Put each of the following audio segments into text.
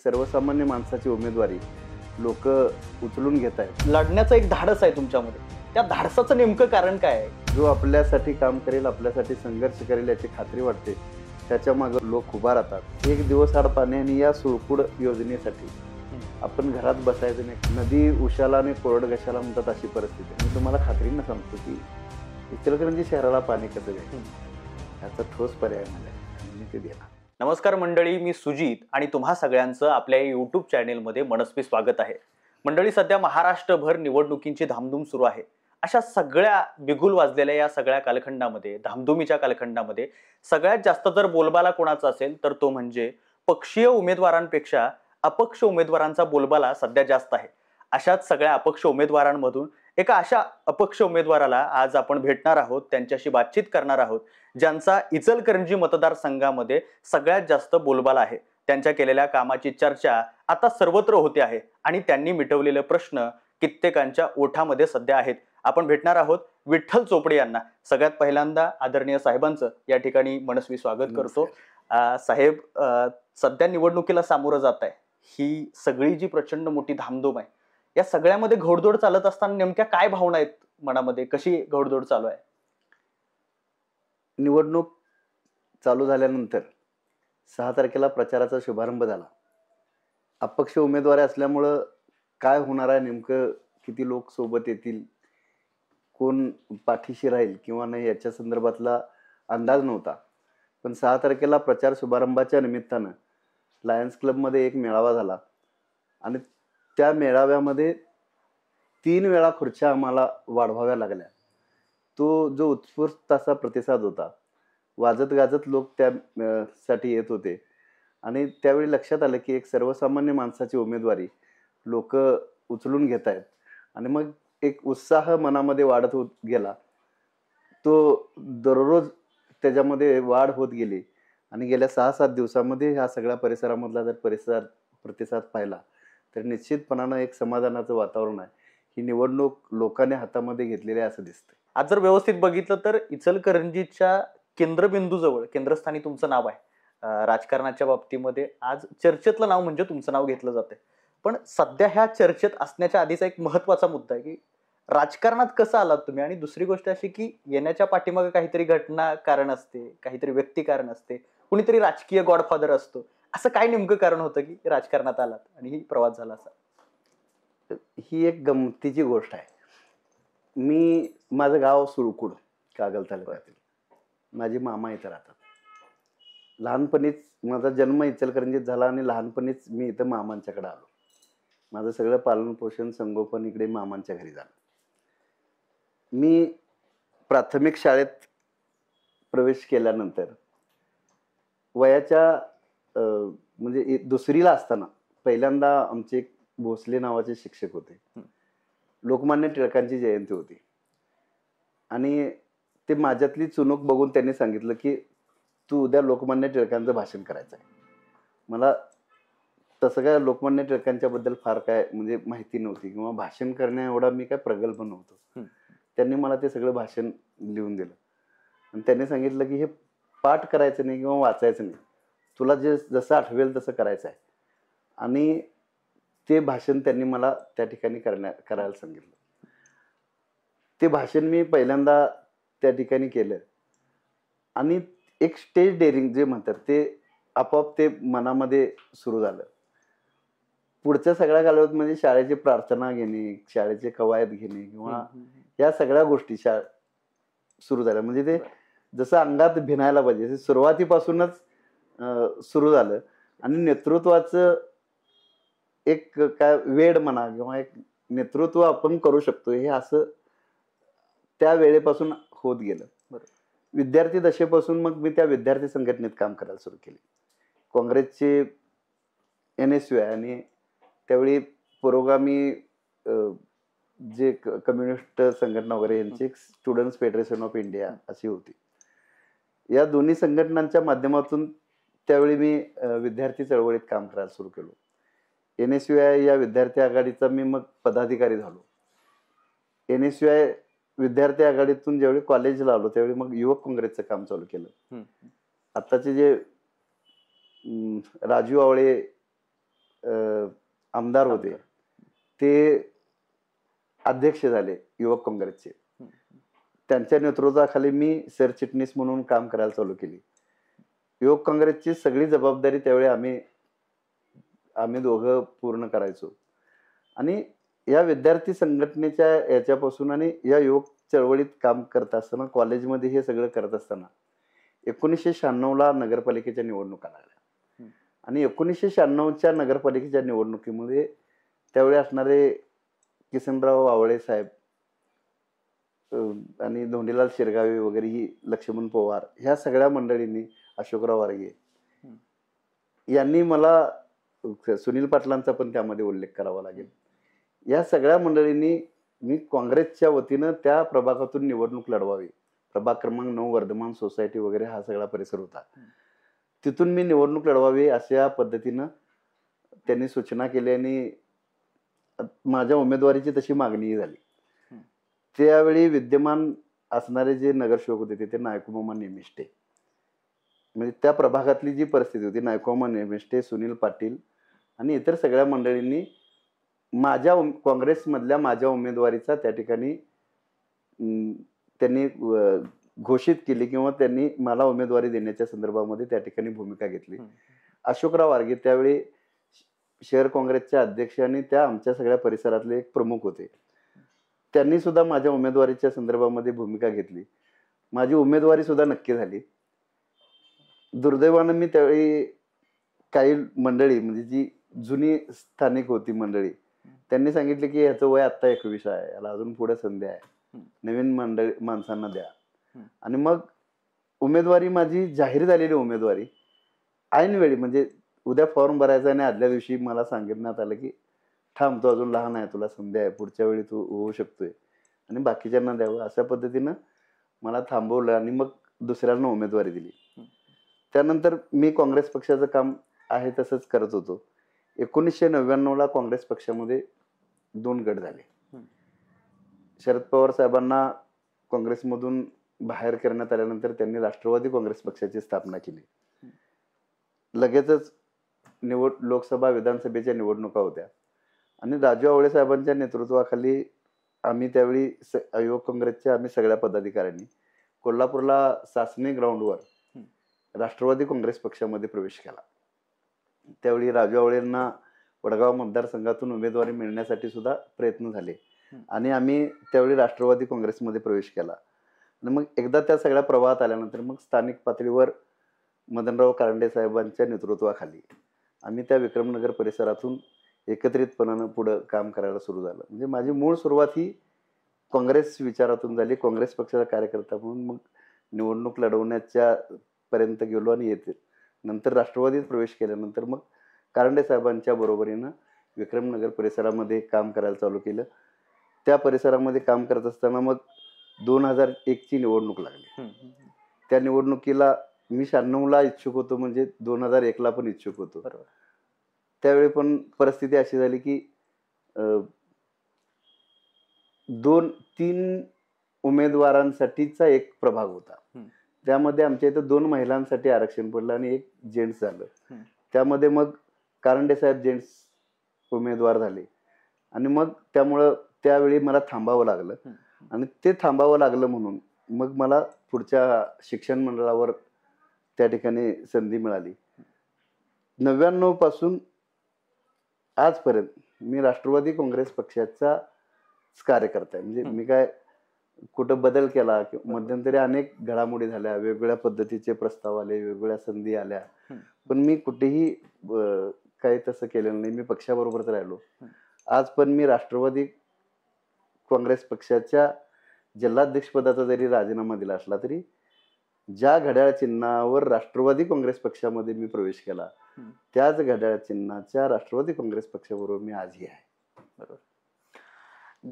सर्वसामान्य माणसाची उमेदवारी लोक उचलून घेत आहेत. लढण्याचं एक धाडस आहे तुमच्यामध्ये, त्या धाडसाचं नेमकं कारण काय आहे? जो आपल्यासाठी काम करेल, आपल्यासाठी संघर्ष करेल याची खात्री वाटते, त्याच्या मागे लोक उभा राहतात. एक दिवस आड पाण्याने या सुळकुड योजनेसाठी आपण घरात बसायचं नाही. नदी उशाला आणि कोरड गशाला म्हणतात अशी परिस्थिती आहे. मी तुम्हाला खात्रीनं सांगतो की इचलकरंजी शहराला पाणी कसं द्यायचं याचा ठोस पर्याय मला मी ते देणार. नमस्कार मंडळी, मी सुजित आणि तुम्हा सगळ्यांचं आपल्या यूट्यूब चॅनेलमध्ये मनस्वी स्वागत आहे. मंडळी, सध्या महाराष्ट्रभर निवडणुकींची धामधूम सुरू आहे. अशा सगळ्या बिगुल वाजलेल्या या सगळ्या कालखंडामध्ये, धामधुमीच्या कालखंडामध्ये सगळ्यात जास्त जर बोलबाला कोणाचा असेल तर तो म्हणजे पक्षीय उमेदवारांपेक्षा अपक्ष उमेदवारांचा बोलबाला सध्या जास्त आहे. अशाच सगळ्या अपक्ष उमेदवारांमधून एका अशा अपक्ष उमेदवाराला आज आपण भेटणार आहोत, त्यांच्याशी बातचीत करणार आहोत, ज्यांचा इचलकरंजी मतदारसंघामध्ये सगळ्यात जास्त बोलबाला आहे. त्यांच्या केलेल्या कामाची चर्चा आता सर्वत्र होते आहे आणि त्यांनी मिटवलेले प्रश्न कित्येकांच्या ओठामध्ये सध्या आहेत. आपण भेटणार आहोत विठ्ठल चोपडे यांना. सगळ्यात पहिल्यांदा आदरणीय साहेबांचं या ठिकाणी मनस्वी स्वागत करतो. साहेब, सध्या निवडणुकीला सामोरं जात आहे. ही सगळी जी प्रचंड मोठी धामधूम आहे, या सगळ्यामध्ये घोडदौड चालत असताना नेमक्या काय भावना आहेत मनामध्ये? कशी घोडदौड चालू आहे? निवडणूक चालू झाल्यानंतर 6 तारखेला प्रचाराचा शुभारंभ झाला. अपक्ष उमेदवार असल्यामुळं काय होणार आहे, नेमकं किती लोक सोबत येतील, कोण पाठीशी राहील किंवा नाही याच्या संदर्भातला अंदाज नव्हता. पण 6 तारखेला प्रचार शुभारंभाच्या निमित्तानं लायन्स क्लबमध्ये एक मेळावा झाला आणि त्या मेळाव्यामध्ये 3 वेळा खुर्च्या आम्हाला वाढवाव्या लागल्या. तो जो उत्स्फूर्त असा प्रतिसाद होता, वाजत गाजत लोक त्या साठी येत होते आणि त्यावेळी लक्षात आलं की एक सर्वसामान्य माणसाची उमेदवारी लोक उचलून घेत आहेत आणि मग एक उत्साह मनामध्ये वाढत होत गेला. तो दररोज त्याच्यामध्ये वाढ होत गेली आणि गेल्या 6-7 दिवसामध्ये ह्या सगळ्या परिसरामधला जर प्रतिसाद पाहिला तर निश्चितपणानं एक समाधानाचं वातावरण आहे. ही निवडणूक लोकांनी हातामध्ये घेतलेली आहे असं दिसतंय. आज जर व्यवस्थित बघितलं तर इचलकरंजीच्या केंद्रबिंदूजवळ, केंद्रस्थानी तुमचं नाव आहे. राजकारणाच्या बाबतीमध्ये आज चर्चेतलं नाव म्हणजे तुमचं नाव घेतलं जातंय. पण सध्या ह्या चर्चेत असण्याच्या आधीचा एक महत्वाचा मुद्दा आहे की राजकारणात कसं आलात तुम्ही, आणि दुसरी गोष्ट अशी की येण्याच्या पाठीमागे काहीतरी घटना कारण असते, काहीतरी व्यक्ती कारण असते, कुणीतरी राजकीय गॉडफादर असतो. असं काय नेमकं कारण होतं की राजकारणात आलात आणि ही प्रवास झाला असा? ही एक गमतीची गोष्ट आहे. माझं गाव सुळकुड, कागल तालुक्यातील. माझे मामा इथं राहतात. लहानपणीच माझा जन्म इचलकरंजीत झाला आणि लहानपणीच मी इथं मामांच्याकडे आलो. माझं सगळं पालन पोषण संगोपन इकडे मामांच्या घरी झालं. मी प्राथमिक शाळेत प्रवेश केल्यानंतर वयाच्या म्हणजे 2रीला असताना पहिल्यांदा आमचे एक भोसले नावाचे शिक्षक होते. लोकमान्य टिळकांची जयंती होती आणि ते माझ्यातली चुनूक बघून त्यांनी सांगितलं की तू उद्या लोकमान्य टिळकांचं भाषण करायचं आहे. मला तसं काय लोकमान्य टिळकांच्याबद्दल फार काय म्हणजे माहिती नव्हती किंवा भाषण करण्या एवढा मी काय प्रगल्भ नव्हतो. त्यांनी मला ते सगळं भाषण लिहून दिलं आणि त्यांनी सांगितलं की हे पाठ करायचं नाही किंवा वाचायचं नाही, तुला जसं आठवेल तसं करायचं आहे. आणि ते भाषण त्यांनी मला त्या ठिकाणी करायला सांगितलं. ते भाषण मी पहिल्यांदा त्या ठिकाणी केलं आणि एक स्टेज डेअरिंग जे म्हणतात ते आपोआप ते मनामध्ये सुरू झालं. पुढच्या सगळ्या कालावधीत म्हणजे शाळेची प्रार्थना घेणे, शाळेचे कवायत घेणे किंवा या सगळ्या गोष्टी सुरू झाल्या. म्हणजे ते जसं अंगात भिनायला पाहिजे सुरुवातीपासूनच सुरू झालं आणि नेतृत्वाचं एक काय वेड म्हणा किंवा एक नेतृत्व आपण करू शकतो हे असं त्या वेळेपासून होत गेलं. विद्यार्थी दशेपासून मग मी त्या विद्यार्थी संघटनेत काम करायला सुरू केले. काँग्रेसचे NSUI आणि त्यावेळी पुरोगामी जे कम्युनिस्ट संघटना वगैरे यांची स्टुडंट्स फेडरेशन ऑफ इंडिया अशी होती. या दोन्ही संघटनांच्या माध्यमातून त्यावेळी मी विद्यार्थी चळवळीत काम करायला सुरू केलं. NSUI या विद्यार्थी आघाडीचा मी मग पदाधिकारी झालो. NSUI विद्यार्थी आघाडीतून ज्यावेळी कॉलेजला आलो त्यावेळी मग युवक काँग्रेसचं काम चालू केलं. आताचे जे राजू आवळे आमदार होते, ते अध्यक्ष झाले युवक काँग्रेसचे. त्यांच्या नेतृत्वाखाली मी सरचिटणीस म्हणून काम करायला चालू केली. युवक काँग्रेसची सगळी जबाबदारी त्यावेळी आम्ही दोघं पूर्ण करायचो. आणि या विद्यार्थी संघटनेच्या याच्यापासून आणि या युवक चळवळीत काम करत असताना, कॉलेजमध्ये हे सगळं करत असताना 1996ला नगरपालिकेच्या निवडणुका लागल्या. आणि 1996च्या नगरपालिकेच्या निवडणुकीमध्ये त्यावेळी असणारे किसनराव आवळे साहेब आणि धोंडीलाल शिरगावे वगैरे, ही लक्ष्मण पवार, ह्या सगळ्या मंडळींनी, अशोकराव वारगे यांनी मला, सुनील पाटलांचा पण त्यामध्ये उल्लेख करावा लागेल, या सगळ्या मंडळींनी मी काँग्रेसच्या वतीनं त्या प्रभागातून निवडणूक लढवावी. प्रभाग क्रमांक 9 वर्धमान सोसायटी वगैरे हा सगळा परिसर होता. तिथून मी निवडणूक लढवावी अशा पद्धतीनं त्यांनी सूचना केली आणि माझ्या उमेदवारीची तशी मागणीही झाली. त्यावेळी विद्यमान असणारे जे नगरसेवक होते ते नायकूमामा नेमिष्टे, म्हणजे त्या प्रभागातली जी परिस्थिती होती, नायकूमामा नेमिष्टे, सुनील पाटील आणि इतर सगळ्या मंडळींनी काँग्रेसमधल्या माझ्या उमेदवारीचा त्या ठिकाणी त्यांनी घोषित केली किंवा त्यांनी मला उमेदवारी देण्याच्या संदर्भामध्ये त्या ठिकाणी भूमिका घेतली. अशोकराव वारगे त्यावेळी शहर काँग्रेसचे अध्यक्ष आणि त्या आमच्या सगळ्या परिसरातले एक प्रमुख होते. त्यांनी सुद्धा माझ्या उमेदवारीच्या संदर्भामध्ये भूमिका घेतली. माझी उमेदवारी सुद्धा नक्की झाली. दुर्दैवानं मी त्यावेळी काही मंडळी, म्हणजे जी जुनी स्थानिक होती मंडळी, त्यांनी सांगितले की ह्याचं वय आत्ता 21 आहे, याला अजून पुढे संधी आहे, नवीन माणसांना द्या. आणि मग उमेदवारी माझी जाहीर झालेली उमेदवारी ऐनवेळी, म्हणजे उद्या फॉर्म भरायचा आणि आदल्या दिवशी मला सांगण्यात आलं की थांब, तू अजून लहान आहे, तुला संधी आहे, पुढच्या वेळी तू होऊ शकतोय आणि बाकीच्यांना द्यावं, अशा पद्धतीनं मला थांबवलं आणि मग दुसऱ्यांना उमेदवारी दिली. त्यानंतर मी काँग्रेस पक्षाचं काम आहे तसंच करत होतो. 1999ला काँग्रेस पक्षामध्ये 2 गट झाले. शरद पवार साहेबांना काँग्रेसमधून बाहेर करण्यात आल्यानंतर त्यांनी राष्ट्रवादी काँग्रेस पक्षाची स्थापना केली. लगेचच लोकसभा विधानसभेच्या निवडणुका होत्या आणि राजू आवळे साहेबांच्या नेतृत्वाखाली आम्ही त्यावेळी युवक काँग्रेसच्या आम्ही सगळ्या पदाधिकाऱ्यांनी कोल्हापूरला सासणे ग्राउंडवर राष्ट्रवादी काँग्रेस पक्षामध्ये प्रवेश केला. त्यावेळी राजू आवळेंना वडगाव मतदारसंघातून उमेदवारी मिळण्यासाठी सुद्धा प्रयत्न झाले आणि आम्ही त्यावेळी राष्ट्रवादी काँग्रेसमध्ये प्रवेश केला. आणि मग एकदा त्या सगळ्या प्रवाहात आल्यानंतर मग स्थानिक पातळीवर मदनराव कारंडे साहेबांच्या नेतृत्वाखाली आम्ही त्या विक्रमनगर परिसरातून एकत्रितपणानं पुढं काम करायला सुरू झालं. म्हणजे माझी मूळ सुरुवात ही काँग्रेस विचारातून झाली. काँग्रेस पक्षाचा कार्यकर्ता म्हणून मग निवडणूक लढवण्याच्या पर्यंत गेलो आणि येते नंतर राष्ट्रवादीत प्रवेश केल्यानंतर मग कारंडे साहेबांच्या बरोबरीनं विक्रमनगर परिसरामध्ये काम करायला चालू केलं. त्या परिसरामध्ये काम करत असताना मग 2001ची निवडणूक लागली. त्या निवडणुकीला मी 96ला इच्छुक होतो, म्हणजे 2001ला पण इच्छुक होतो. त्यावेळी पण परिस्थिती अशी झाली की 2-3 उमेदवारांसाठीचा एक प्रभाग होता. त्यामध्ये आमच्या इथं 2 महिलांसाठी आरक्षण पडलं आणि 1 जेंट्स झालं. त्यामध्ये मग कारंडे साहेब जेंट्स उमेदवार झाले आणि मग त्यामुळं त्यावेळी मला थांबावं लागलं. आणि ते थांबावं लागलं म्हणून मग मला पुढच्या शिक्षण मंडळावर त्या ठिकाणी संधी मिळाली. 99 पासून आजपर्यंत मी राष्ट्रवादी काँग्रेस पक्षाचा कार्यकर्ता आहे. म्हणजे मी काय कुठं बदल केला, मध्यंतरी अनेक घडामोडी झाल्या, वेगवेगळ्या पद्धतीचे प्रस्ताव आले, वेगवेगळ्या संधी आल्या, पण मी कुठेही काही तसं केलेलं नाही. मी पक्षाबरोबरच राहिलो. आज पण मी राष्ट्रवादी काँग्रेस पक्षाच्या जिल्हाध्यक्षपदाचा जरी राजीनामा दिला असला तरी ज्या घड्याळ चिन्हावर राष्ट्रवादी काँग्रेस पक्षामध्ये मी प्रवेश केला त्याच घड्याळ चिन्हाच्या राष्ट्रवादी काँग्रेस पक्षाबरोबर मी आजही आहे. बरोबर.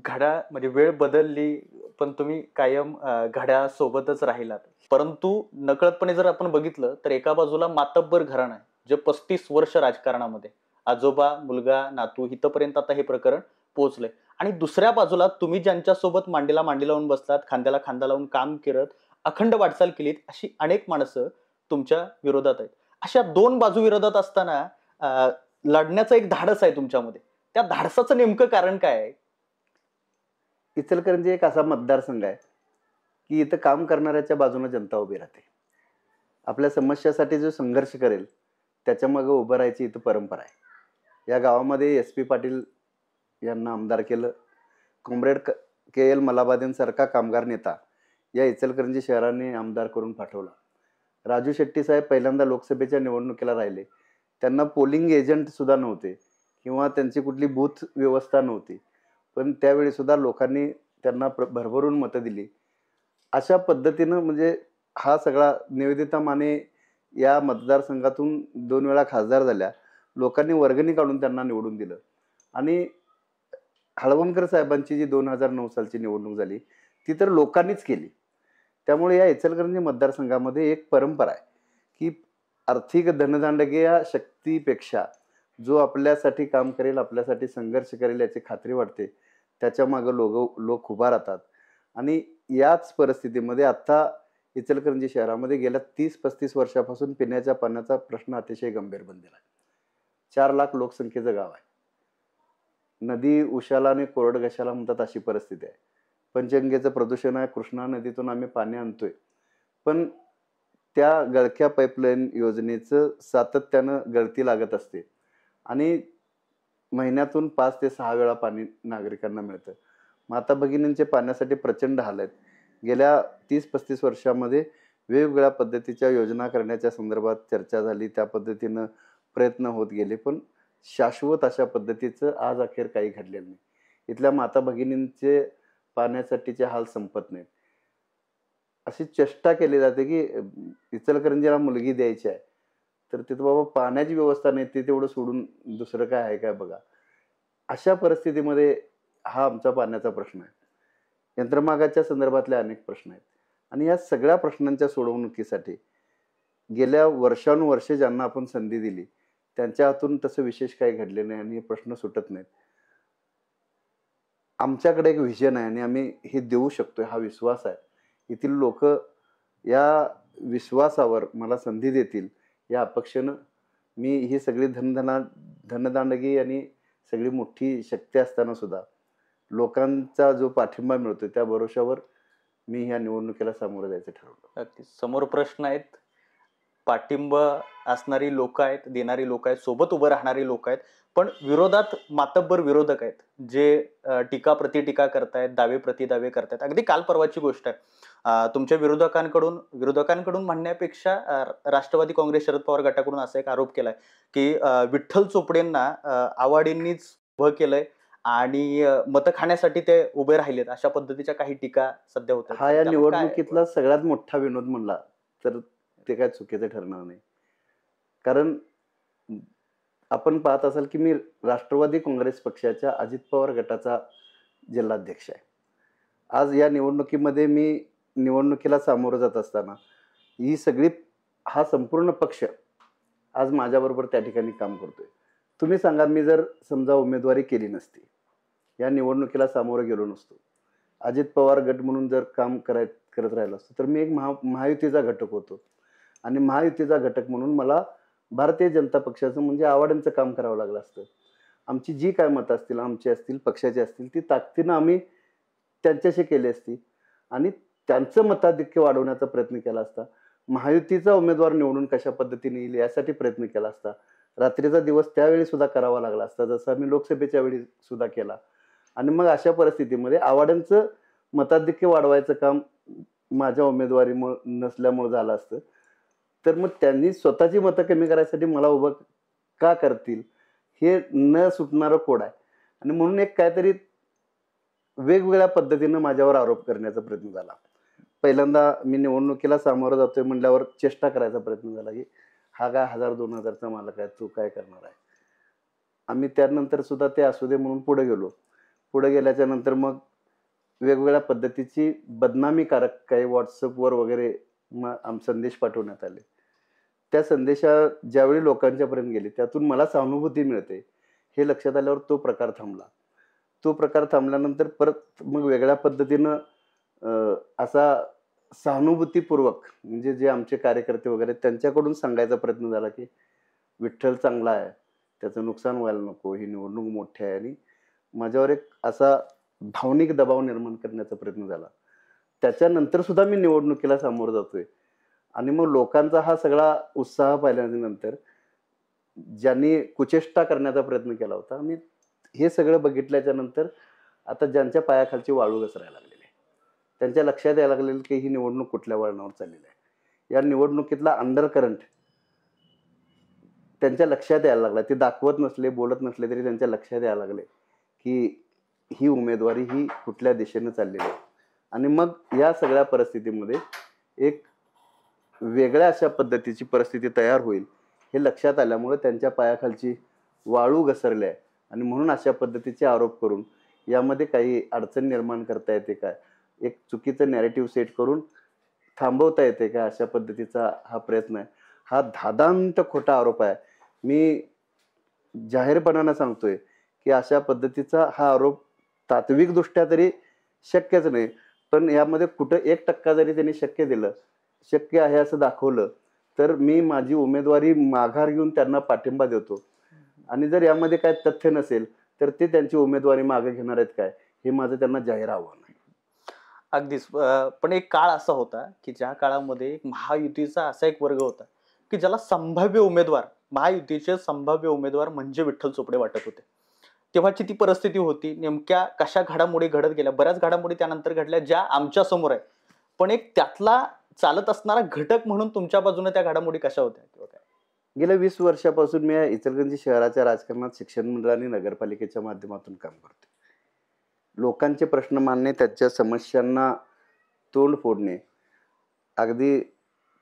घड्याळ म्हणजे वेळ बदलली पण तुम्ही कायम घड्याळ सोबतच राहिलात. परंतु नकळतपणे जर आपण बघितलं तर एका बाजूला मातब्बर घराणं आहे जे 35 वर्ष राजकारणामध्ये, आजोबा, मुलगा, नातू इथपर्यंत आता हे प्रकरण पोहोचलंय, आणि दुसऱ्या बाजूला तुम्ही ज्यांच्यासोबत मांडीला मांडी लावून बसलात, खांद्याला खांदा लावून काम करत अखंड वाटचाल केलीत, अशी अनेक माणसं तुमच्या विरोधात आहेत. अशा 2 बाजू विरोधात असताना लढण्याचं एक धाडस आहे तुमच्यामध्ये. त्या धाडसाचं नेमकं कारण काय आहे? इचलकरंजी एक असा मतदारसंघ आहे की इथं काम करणाऱ्याच्या बाजूने जनता उभी राहते. आपल्या समस्यासाठी जो संघर्ष करेल त्याच्या मागे उभं राहायची इथं परंपरा आहे. या गावामध्ये SP पाटील यांना आमदार केलं. कॉम्रेड KL मलाबादेंसारखा कामगार नेता या इचलकरंजी शहराने आमदार करून पाठवला. राजू शेट्टी साहेब पहिल्यांदा लोकसभेच्या निवडणुकीला राहिले. त्यांना पोलिंग एजंट सुद्धा नव्हते किंवा त्यांची कुठली बूथ व्यवस्था नव्हती, पण त्यावेळी सुद्धा लोकांनी त्यांना भरभरून मतं दिली. अशा पद्धतीनं म्हणजे हा सगळा निवेदिता माने या मतदारसंघातून 2 वेळा खासदार झाल्या. लोकांनी वर्गणी काढून त्यांना निवडून दिलं आणि हळवणकर साहेबांची जी 2009 सालची निवडणूक झाली ती तर लोकांनीच केली. त्यामुळे या इचलकरंजी मतदारसंघामध्ये एक परंपरा आहे की आर्थिक धनदांडग्या शक्तीपेक्षा जो आपल्यासाठी काम करेल, आपल्यासाठी संघर्ष करेल याची खात्री वाटते, त्याच्या मागे लोक उभा राहतात. आणि याच परिस्थितीमध्ये आता इचलकरंजी शहरामध्ये गेल्या 30-35 वर्षापासून पिण्याच्या पाण्याचा प्रश्न अतिशय गंभीर बनलेला आहे. 4 लाख लोकसंख्येचं गाव आहे. नदी उशाला आणि कोरडघशाला म्हणतात अशी परिस्थिती आहे. पंचगंगेचं प्रदूषण आहे. कृष्णा नदीतून आम्ही पाणी आणतोय, पण त्या गळक्या पाईपलाईन योजनेचं सातत्यानं गळती लागत असते आणि महिन्यातून 5 ते 6 वेळा पाणी नागरिकांना मिळतं. माता भगिनींचे पाण्यासाठी प्रचंड हाल आहेत. गेल्या 30-35 वर्षामध्ये वेगवेगळ्या पद्धतीच्या योजना करण्याच्या संदर्भात चर्चा झाली, त्या पद्धतीनं प्रयत्न होत गेले, पण शाश्वत अशा पद्धतीचं आज अखेर काही घडलेलं नाही. इथल्या माता भगिनींचे पाण्यासाठीचे हाल संपत नाहीत. अशी चेष्टा केली जाते की इचलकरंजीला मुलगी द्यायची आहे तर तिथं बाबा पाण्याची व्यवस्था नाही, ते तेवढं सोडून दुसरं काय आहे काय बघा. अशा परिस्थितीमध्ये हा आमचा पाण्याचा प्रश्न आहे. यंत्रमागाच्या संदर्भातले अनेक प्रश्न आहेत आणि या सगळ्या प्रश्नांच्या सोडवणुकीसाठी गेल्या वर्षानुवर्षे ज्यांना आपण संधी दिली त्यांच्या हातून तसं विशेष काही घडले नाही आणि हे प्रश्न सुटत नाहीत. आमच्याकडे एक व्हिजन आहे आणि आम्ही हे देऊ शकतोय हा विश्वास आहे. येथील लोक या विश्वासावर मला संधी देतील या अपेक्षेनं मी ही सगळी धनदांडगी आणि सगळी मोठी शक्ती असताना सुद्धा लोकांचा जो पाठिंबा मिळतो त्या भरोशावर मी ह्या निवडणुकीला सामोरं जायचं ठरवलं. अगदी समोर प्रश्न आहेत, पाठिंबा असणारी लोक आहेत, देणारी लोक आहेत, सोबत उभं राहणारी लोक आहेत, पण विरोधात मातब्बर विरोधक आहेत जे टीका प्रतिटीका करतायत, दावे प्रतिदावे करतायत. अगदी काल परवाची गोष्ट आहे. तुमच्या विरोधकांकडून म्हणण्यापेक्षा राष्ट्रवादी काँग्रेस शरद पवार गटाकडून असा एक आरोप केलाय की विठ्ठल चोपडेंना आवाडींनीच उभं केलंय आणि मतं खाण्यासाठी ते उभे राहिलेत, अशा पद्धतीच्या काही टीका सध्या होतात. हा या निवडणुकीतला सगळ्यात मोठा विनोद म्हणला तर ते काय चुकीचं ठरणार नाही. कारण आपण पाहत असाल की मी राष्ट्रवादी काँग्रेस पक्षाच्या अजित पवार गटाचा जिल्हाध्यक्ष आहे. आज या निवडणुकीमध्ये मी निवडणुकीला सामोरं जात असताना हा संपूर्ण पक्ष आज माझ्याबरोबर त्या ठिकाणी काम करतोय. तुम्ही सांगा, मी जर समजा उमेदवारी केली नसती, या निवडणुकीला सामोरं गेलो नसतो, अजित पवार गट म्हणून जर काम करत राहिलो असतो तर मी एक महायुतीचा घटक होतो आणि महायुतीचा घटक म्हणून मला भारतीय जनता पक्षाचं म्हणजे आवाड्यांचं काम करावं लागलं असतं. आमची जी काय मतं असतील, आमची असतील, पक्षाची असतील, ती ताकदीनं आम्ही त्यांच्याशी केली असती आणि त्यांचं मताधिक्य वाढवण्याचा प्रयत्न केला असता. महायुतीचा उमेदवार निवडून कशा पद्धतीने येईल यासाठी प्रयत्न केला असता. रात्रीचा दिवस त्यावेळी सुद्धा करावा लागला असता, जसं आम्ही लोकसभेच्या वेळी सुद्धा केला. आणि मग अशा परिस्थितीमध्ये आवाड्यांचं मताधिक्य वाढवायचं काम माझ्या उमेदवारीमुळे नसल्यामुळे झालं असतं. तर मग त्यांनी स्वतःची मतं कमी करायसाठी मला उभं का करतील हे न सुटणारं कोड आहे. आणि म्हणून एक काहीतरी वेगवेगळ्या पद्धतीनं माझ्यावर आरोप करण्याचा प्रयत्न झाला. पहिल्यांदा मी निवडणुकीला सामोरं जातोय म्हणल्यावर चेष्टा करायचा प्रयत्न झाला की हा काय 1000-2000चा मालक आहे, तू काय करणार आहे. आम्ही त्यानंतर सुद्धा ते असू दे म्हणून पुढे गेलो. पुढे गेल्याच्या नंतर मग वेगवेगळ्या पद्धतीची बदनामीकारक काही व्हॉट्सअपवर वगैरे संदेश पाठवण्यात आले. त्या संदेशा ज्यावेळी लोकांच्यापर्यंत गेले त्यातून मला सहानुभूती मिळते हे लक्षात आल्यावर तो प्रकार थांबला. तो प्रकार थांबल्यानंतर परत मग वेगळ्या पद्धतीनं असा सहानुभूतीपूर्वक म्हणजे जे आमचे कार्यकर्ते वगैरे त्यांच्याकडून सांगायचा प्रयत्न झाला की विठ्ठल चांगला आहे, त्याचं नुकसान व्हायला नको, ही निवडणूक मोठी आहे. आणि माझ्यावर एक असा भावनिक दबाव निर्माण करण्याचा प्रयत्न झाला. त्याच्यानंतर सुद्धा मी निवडणुकीला सामोरं जातोय. आणि मग लोकांचा हा सगळा उत्साह पाहिल्यानंतर ज्यांनी कुचेष्टा करण्याचा प्रयत्न केला होता आणि हे सगळं बघितल्याच्या नंतर आता ज्यांच्या पायाखालची वाळू घसरायला लागलेली आहे, त्यांच्या लक्षात यायला लागलेलं की ही निवडणूक कुठल्या वळणावर चाललेली आहे. या निवडणुकीतला अंडर करंट त्यांच्या लक्षात यायला लागला. ते दाखवत नसले, बोलत नसले तरी त्यांच्या लक्षात यायला लागले की ही उमेदवारी ही कुठल्या दिशेने चाललेली आहे. आणि मग या सगळ्या परिस्थितीमध्ये एक वेगळ्या अशा पद्धतीची परिस्थिती तयार होईल हे लक्षात आल्यामुळे त्यांच्या पायाखालची वाळू घसरली आहे. आणि म्हणून अशा पद्धतीचे आरोप करून यामध्ये काही अडचण निर्माण करता येते का, एक चुकीचं नॅरेटिव्ह सेट करून थांबवता येते का, अशा पद्धतीचा हा प्रयत्न आहे. हा धादांत खोटा आरोप आहे. मी जाहीरपणानं सांगतोय की अशा पद्धतीचा हा आरोप तात्विकदृष्ट्या तरी शक्यच नाही. पण यामध्ये कुठं 1% जरी त्यांनी शक्य दिलं, शक्य आहे असं दाखवलं, तर मी माझी उमेदवारी माघार घेऊन त्यांना पाठिंबा देतो. आणि जर यामध्ये काय तथ्य नसेल तर ते त्यांची उमेदवारी मागे घेणार आहेत काय, हे माझं त्यांना जाहीर आव्हान आहे. अगदीच. पण एक काळ असा होता की ज्या काळामध्ये एक महायुतीचा असा एक वर्ग होता की ज्याला संभाव्य उमेदवार, महायुतीचे संभाव्य उमेदवार म्हणजे विठ्ठल चोपडे वाटत होते. तेव्हाची ती परिस्थिती होती. नेमक्या कशा घडामोडी घडत गेल्या, बऱ्याच घडामोडी त्यानंतर घडल्या ज्या आमच्या समोर आहे. पण एक त्यातला चालत असणारा घटक म्हणून तुमच्या बाजूने त्या घडामोडी कशा होत्या किंवा काय? गेल्या 20 वर्षापासून मी या इचलकरंजी शहराच्या राजकारणात शिक्षण मंडळ आणि नगरपालिकेच्या माध्यमातून काम करतो. लोकांचे प्रश्न मांडणे, त्यांच्या समस्यांना तोंड फोडणे, अगदी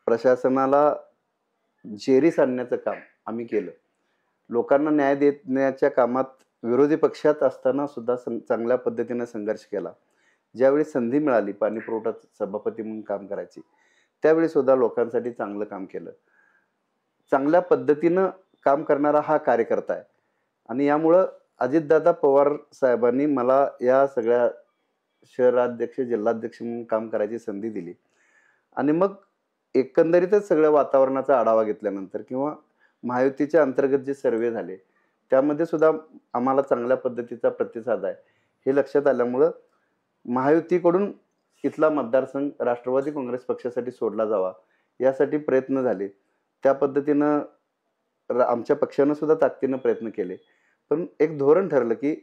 प्रशासनाला जेरीस आणण्याचं काम आम्ही केलं. लोकांना न्याय देण्याच्या कामात विरोधी पक्षात असताना सुद्धा चांगल्या पद्धतीने संघर्ष केला. ज्यावेळी संधी मिळाली पाणी पुरवठा सभापती म्हणून काम करायची, त्यावेळी सुद्धा लोकांसाठी चांगलं काम केलं. चांगल्या पद्धतीनं काम करणारा हा कार्यकर्ता आहे. आणि यामुळं अजितदादा पवार साहेबांनी मला या सगळ्या शहराध्यक्ष, जिल्हाध्यक्ष म्हणून काम करायची संधी दिली. आणि मग एकंदरीतच सगळ्या वातावरणाचा आढावा घेतल्यानंतर किंवा महायुतीच्या अंतर्गत जे सर्वे झाले त्यामध्ये सुद्धा आम्हाला चांगल्या पद्धतीचा प्रतिसाद आहे हे लक्षात आल्यामुळं महायुतीकडून इथला मतदारसंघ राष्ट्रवादी काँग्रेस पक्षासाठी सोडला जावा यासाठी प्रयत्न झाले. त्या पद्धतीनं आमच्या पक्षानं सुद्धा ताकदीनं प्रयत्न केले. पण एक धोरण ठरलं की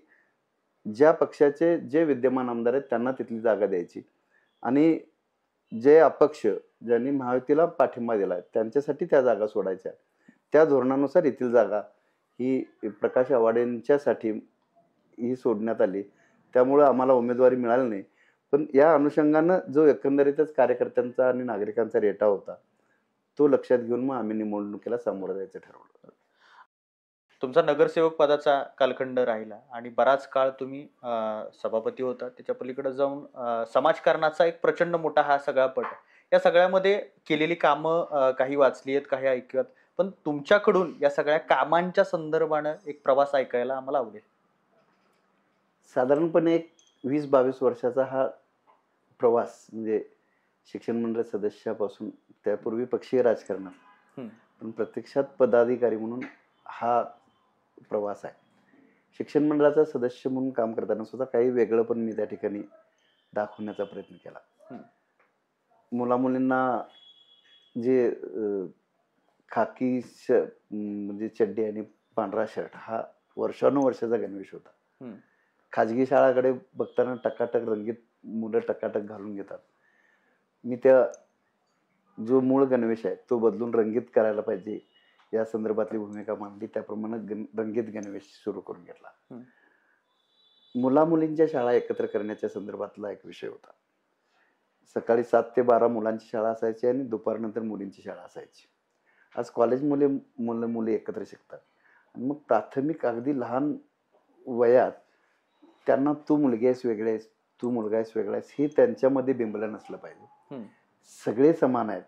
ज्या पक्षाचे जे विद्यमान आमदार आहेत त्यांना तिथली जागा द्यायची आणि जे अपक्ष ज्यांनी महायुतीला पाठिंबा दिला त्यांच्यासाठी त्या जागा सोडायच्या. त्या धोरणानुसार येथील जागा ही प्रकाश आवाडेंच्यासाठी ही सोडण्यात आली. त्यामुळं आम्हाला उमेदवारी मिळाली नाही. पण या अनुषंगानं जो एकंदरीतच कार्यकर्त्यांचा आणि नागरिकांचा रेटा होता तो लक्षात घेऊन मग आम्ही निवडणुकीला सामोरं जायचं ठरवलं. तुमचा नगरसेवक पदाचा कालखंड राहिला आणि बराच काळ तुम्ही सभापती होता. त्याच्या पलीकडे जाऊन समाजकारणाचा एक प्रचंड मोठा हा सगळा पट आहे. या सगळ्यामध्ये केलेली कामं काही वाचली आहेत, काही ऐकूयात. पण तुमच्याकडून या सगळ्या कामांच्या संदर्भानं एक प्रवास ऐकायला आम्हाला आवडेल. साधारणपणे एक 20-22 वर्षाचा हा प्रवास, म्हणजे शिक्षण मंडळ सदस्यापासून त्यापूर्वी पक्षीय राजकारणात, पण प्रत्यक्षात पदाधिकारी म्हणून हा प्रवास आहे. शिक्षण मंडळाचा सदस्य म्हणून काम करताना सुद्धा काही वेगळं पण मी त्या ठिकाणी दाखवण्याचा प्रयत्न केला. मुलामुलींना जे खाकी म्हणजे चड्डी आणि पांढरा शर्ट हा वर्षानुवर्षाचा गणवेश होता. खाजगी शाळाकडे बघताना टकाटक रंगीत मुलं टकाटक घालून घेतात. मी त्या जो मूळ गणवेश आहे तो बदलून रंगीत करायला पाहिजे या संदर्भातली भूमिका मांडली. त्याप्रमाणे रंगीत गणवेश सुरू करून घेतला. मुला-मुलींच्या शाळा एकत्र करण्याच्या संदर्भातला एक विषय होता. सकाळी 7 ते 12 मुलांची शाळा असायची आणि दुपारनंतर मुलींची शाळा असायची. आज कॉलेज मुली एकत्र शिकतात. आणि मग प्राथमिक अगदी लहान वयात त्यांना तू मुलगी आहेस वेगळे आहेस, तू मुलगा आहेस वेगळा आहेस, हे त्यांच्यामध्ये बिंबलं नसलं पाहिजे. सगळे समान आहेत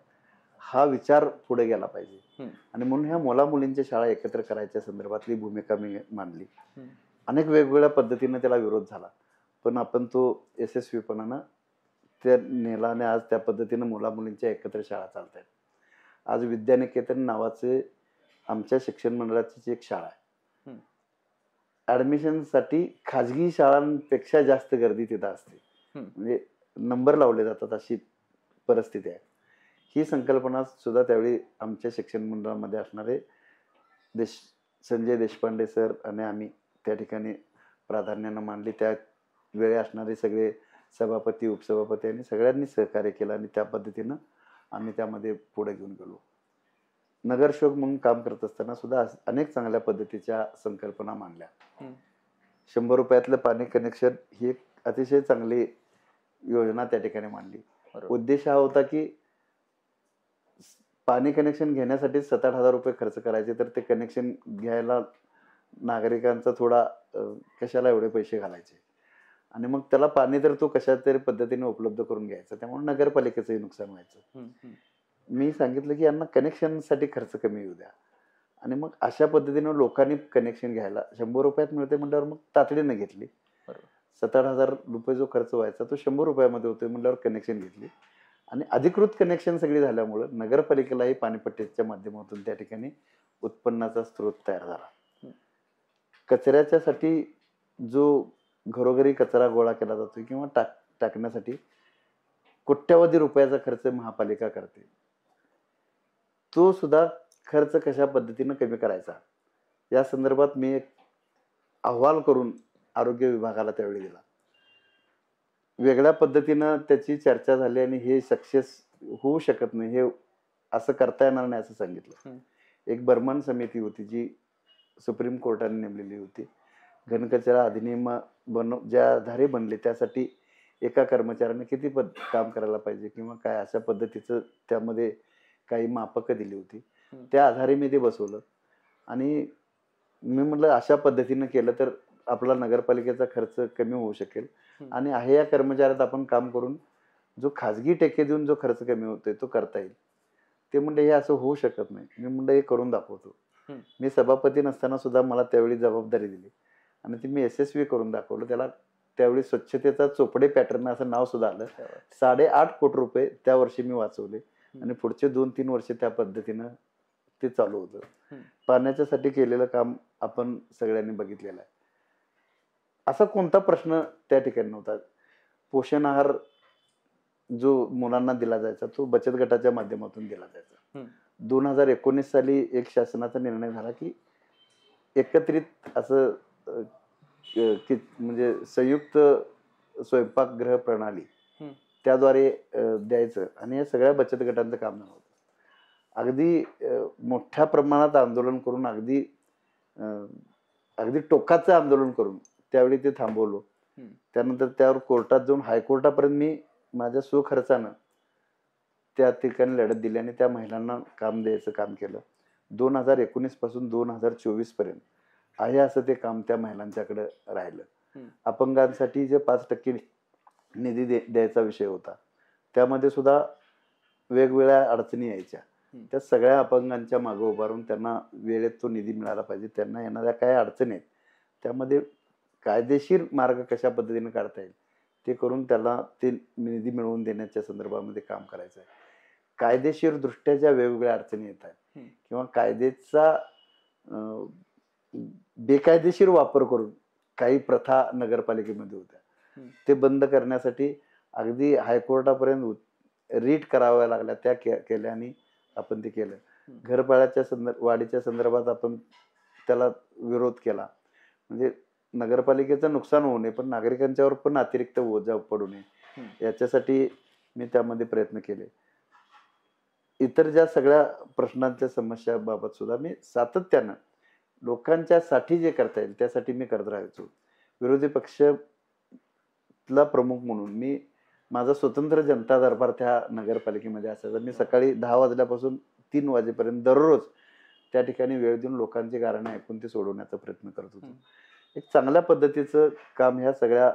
हा विचार पुढे गेला पाहिजे. आणि म्हणून ह्या मुला-मुलींच्या शाळा एकत्र करायच्या संदर्भातली भूमिका मी मांडली. अनेक वेगवेगळ्या पद्धतीने त्याला विरोध झाला, पण आपण तो यशस्वीपणानं त्या नेला आणि आज त्या पद्धतीनं मुला-मुलींच्या एकत्र शाळा चालत आहेत. आज विद्यानिकेतन नावाचे आमच्या शिक्षण मंडळाची एक शाळा आहे. ऍडमिशनसाठी खाजगी शाळांपेक्षा जास्त गर्दी तिथं असते. म्हणजे नंबर लावले जातात अशी परिस्थिती आहे. ही संकल्पना सुद्धा त्यावेळी आमच्या शिक्षण मंडळामध्ये असणारे संजय देशपांडे सर आणि आम्ही त्या ठिकाणी प्राधान्यानं मांडली. त्या वेळी असणारे सगळे सभापती उपसभापती यांनी सगळ्यांनी सहकार्य केलं आणि त्या पद्धतीनं आम्ही त्यामध्ये पुढे घेऊन गेलो. नगरसेवक म्हणून काम करत असताना सुद्धा अनेक चांगल्या पद्धतीच्या संकल्पना मांडल्या. 100 रुपयातलं पाणी कनेक्शन ही एक अतिशय चांगली योजना त्या ठिकाणी मांडली. उद्देश हा होता की पाणी कनेक्शन घेण्यासाठी 7-8 हजार रुपये खर्च करायचे, तर ते कनेक्शन घ्यायला नागरिकांचा थोडा कशाला एवढे पैसे घालायचे, आणि मग त्याला पाणी तर तो कशा तरी पद्धतीने उपलब्ध करून घ्यायचा, त्यामुळे नगरपालिकेचंही नुकसान व्हायचं. मी सांगितलं की यांना कनेक्शनसाठी खर्च कमी येऊ द्या, आणि मग अशा पद्धतीनं लोकांनी कनेक्शन घ्यायला 100 रुपयात मिळते म्हटल्यावर मग तातडीनं घेतली. 7-8 हजार रुपये जो खर्च व्हायचा तो 100 रुपयामध्ये होतोय म्हटल्यावर कनेक्शन घेतली, आणि अधिकृत कनेक्शन सगळी झाल्यामुळं नगरपालिकेलाही पाणीपट्टीच्या माध्यमातून त्या ठिकाणी उत्पन्नाचा स्रोत तयार झाला. कचऱ्याच्यासाठी जो घरोघरी कचरा गोळा केला जातो किंवा टाकण्यासाठी कोट्यावधी रुपयाचा खर्च महापालिका करते, तो सुद्धा खर्च कशा पद्धतीनं कमी करायचा या संदर्भात मी एक अहवाल करून आरोग्य विभागाला त्यावेळी दिला. वेगळ्या पद्धतीनं त्याची चर्चा झाली आणि हे सक्सेस होऊ शकत नाही, हे असं करता येणार नाही असं सांगितलं. एक बर्मन समिती होती जी सुप्रीम कोर्टाने नेमलेली होती. घनकचरा अधिनियम ज्या आधारे बनले त्यासाठी एका कर्मचाऱ्याने किती काम करायला पाहिजे किंवा काय अशा पद्धतीचं त्यामध्ये काही मापकं दिली होती. त्या आधारे मी ते बसवलं आणि मी म्हटलं अशा पद्धतीनं केलं तर आपला नगरपालिकेचा खर्च कमी होऊ शकेल, आणि आहे या कर्मचाऱ्यात आपण काम करून जो खाजगी टेके देऊन जो खर्च कमी होतोय तो करता येईल. ते म्हणले हे असं होऊ शकत नाही. मी म्हणलं हे करून दाखवतो. मी सभापती नसताना सुद्धा मला त्यावेळी जबाबदारी दिली आणि ती मी यशस्वी करून दाखवलं. त्याला त्यावेळी स्वच्छतेचा चोपडे पॅटर्न असं नाव सुद्धा आलं. 8.5 कोटी रुपये त्या वर्षी मी वाचवले आणि पुढचे 2-3 वर्ष त्या पद्धतीनं ते चालू होतं. पाण्याच्यासाठी केलेलं काम आपण सगळ्यांनी बघितलेलं आहे. असा कोणता प्रश्न त्या ठिकाणी नव्हता. पोषण आहार जो मुलांना दिला जायचा तो बचत गटाच्या माध्यमातून दिला जायचा. 2019 साली एक शासनाचा निर्णय झाला की एकत्रित असं म्हणजे संयुक्त स्वयंपाकगृह प्रणाली त्याद्वारे द्यायचं, आणि या सगळ्या बचत गटांचं काम नव्हतं. अगदी मोठ्या प्रमाणात आंदोलन करून अगदी टोकाचं आंदोलन करून त्यावेळी ते थांबवलं. त्यानंतर त्यावर कोर्टात जाऊन हायकोर्टापर्यंत मी माझ्या स्वखर्चानं त्या ठिकाणी लढत दिली आणि त्या महिलांना काम द्यायचं काम केलं. 2019 पासून 2024 पर्यंत आहे असं ते काम त्या महिलांच्याकडे राहिलं. अपंगांसाठी जे 5% निधी द्यायचा विषय होता त्यामध्ये सुद्धा वेगवेगळ्या अडचणी यायच्या. त्या सगळ्या अपंगांच्या मागे उभारून त्यांना वेळेत तो निधी मिळाला पाहिजे, त्यांना येणाऱ्या काय अडचणी आहेत त्यामध्ये कायदेशीर मार्ग कशा पद्धतीने काढता येईल ते करून त्याला ते निधी मिळवून देण्याच्या संदर्भामध्ये काम करायचं आहे. कायदेशीर दृष्ट्या ज्या वेगवेगळ्या अडचणी येत आहेत किंवा कायद्याचा बेकायदेशीर वापर करून काही प्रथा नगरपालिकेमध्ये होत्या ते बंद करण्यासाठी अगदी हायकोर्टापर्यंत रीट कराव्या लागल्या, त्या केल्या आणि आपण ते केलं. घरभाड्याच्या वाढीच्या संदर्भात आपण त्याला विरोध केला, म्हणजे नगरपालिकेचं नुकसान होऊ नये पण नागरिकांच्यावर पण अतिरिक्त ओझा पडू नये याच्यासाठी मी त्यामध्ये प्रयत्न केले. इतर ज्या सगळ्या प्रश्नांच्या समस्याबाबत सुद्धा मी सातत्यानं लोकांच्या साठी जे करता येईल त्यासाठी मी करत राहायचो. विरोधी पक्षातला प्रमुख म्हणून मी माझा स्वतंत्र जनता दरबार त्या नगरपालिकेमध्ये असायचा. मी सकाळी 10 वाजल्यापासून 3 वाजेपर्यंत दररोज त्या ठिकाणी वेळ देऊन लोकांची गाऱ्हाणे ऐकून ते सोडवण्याचा प्रयत्न करत होतो. एक चांगल्या पद्धतीचं काम ह्या सगळ्या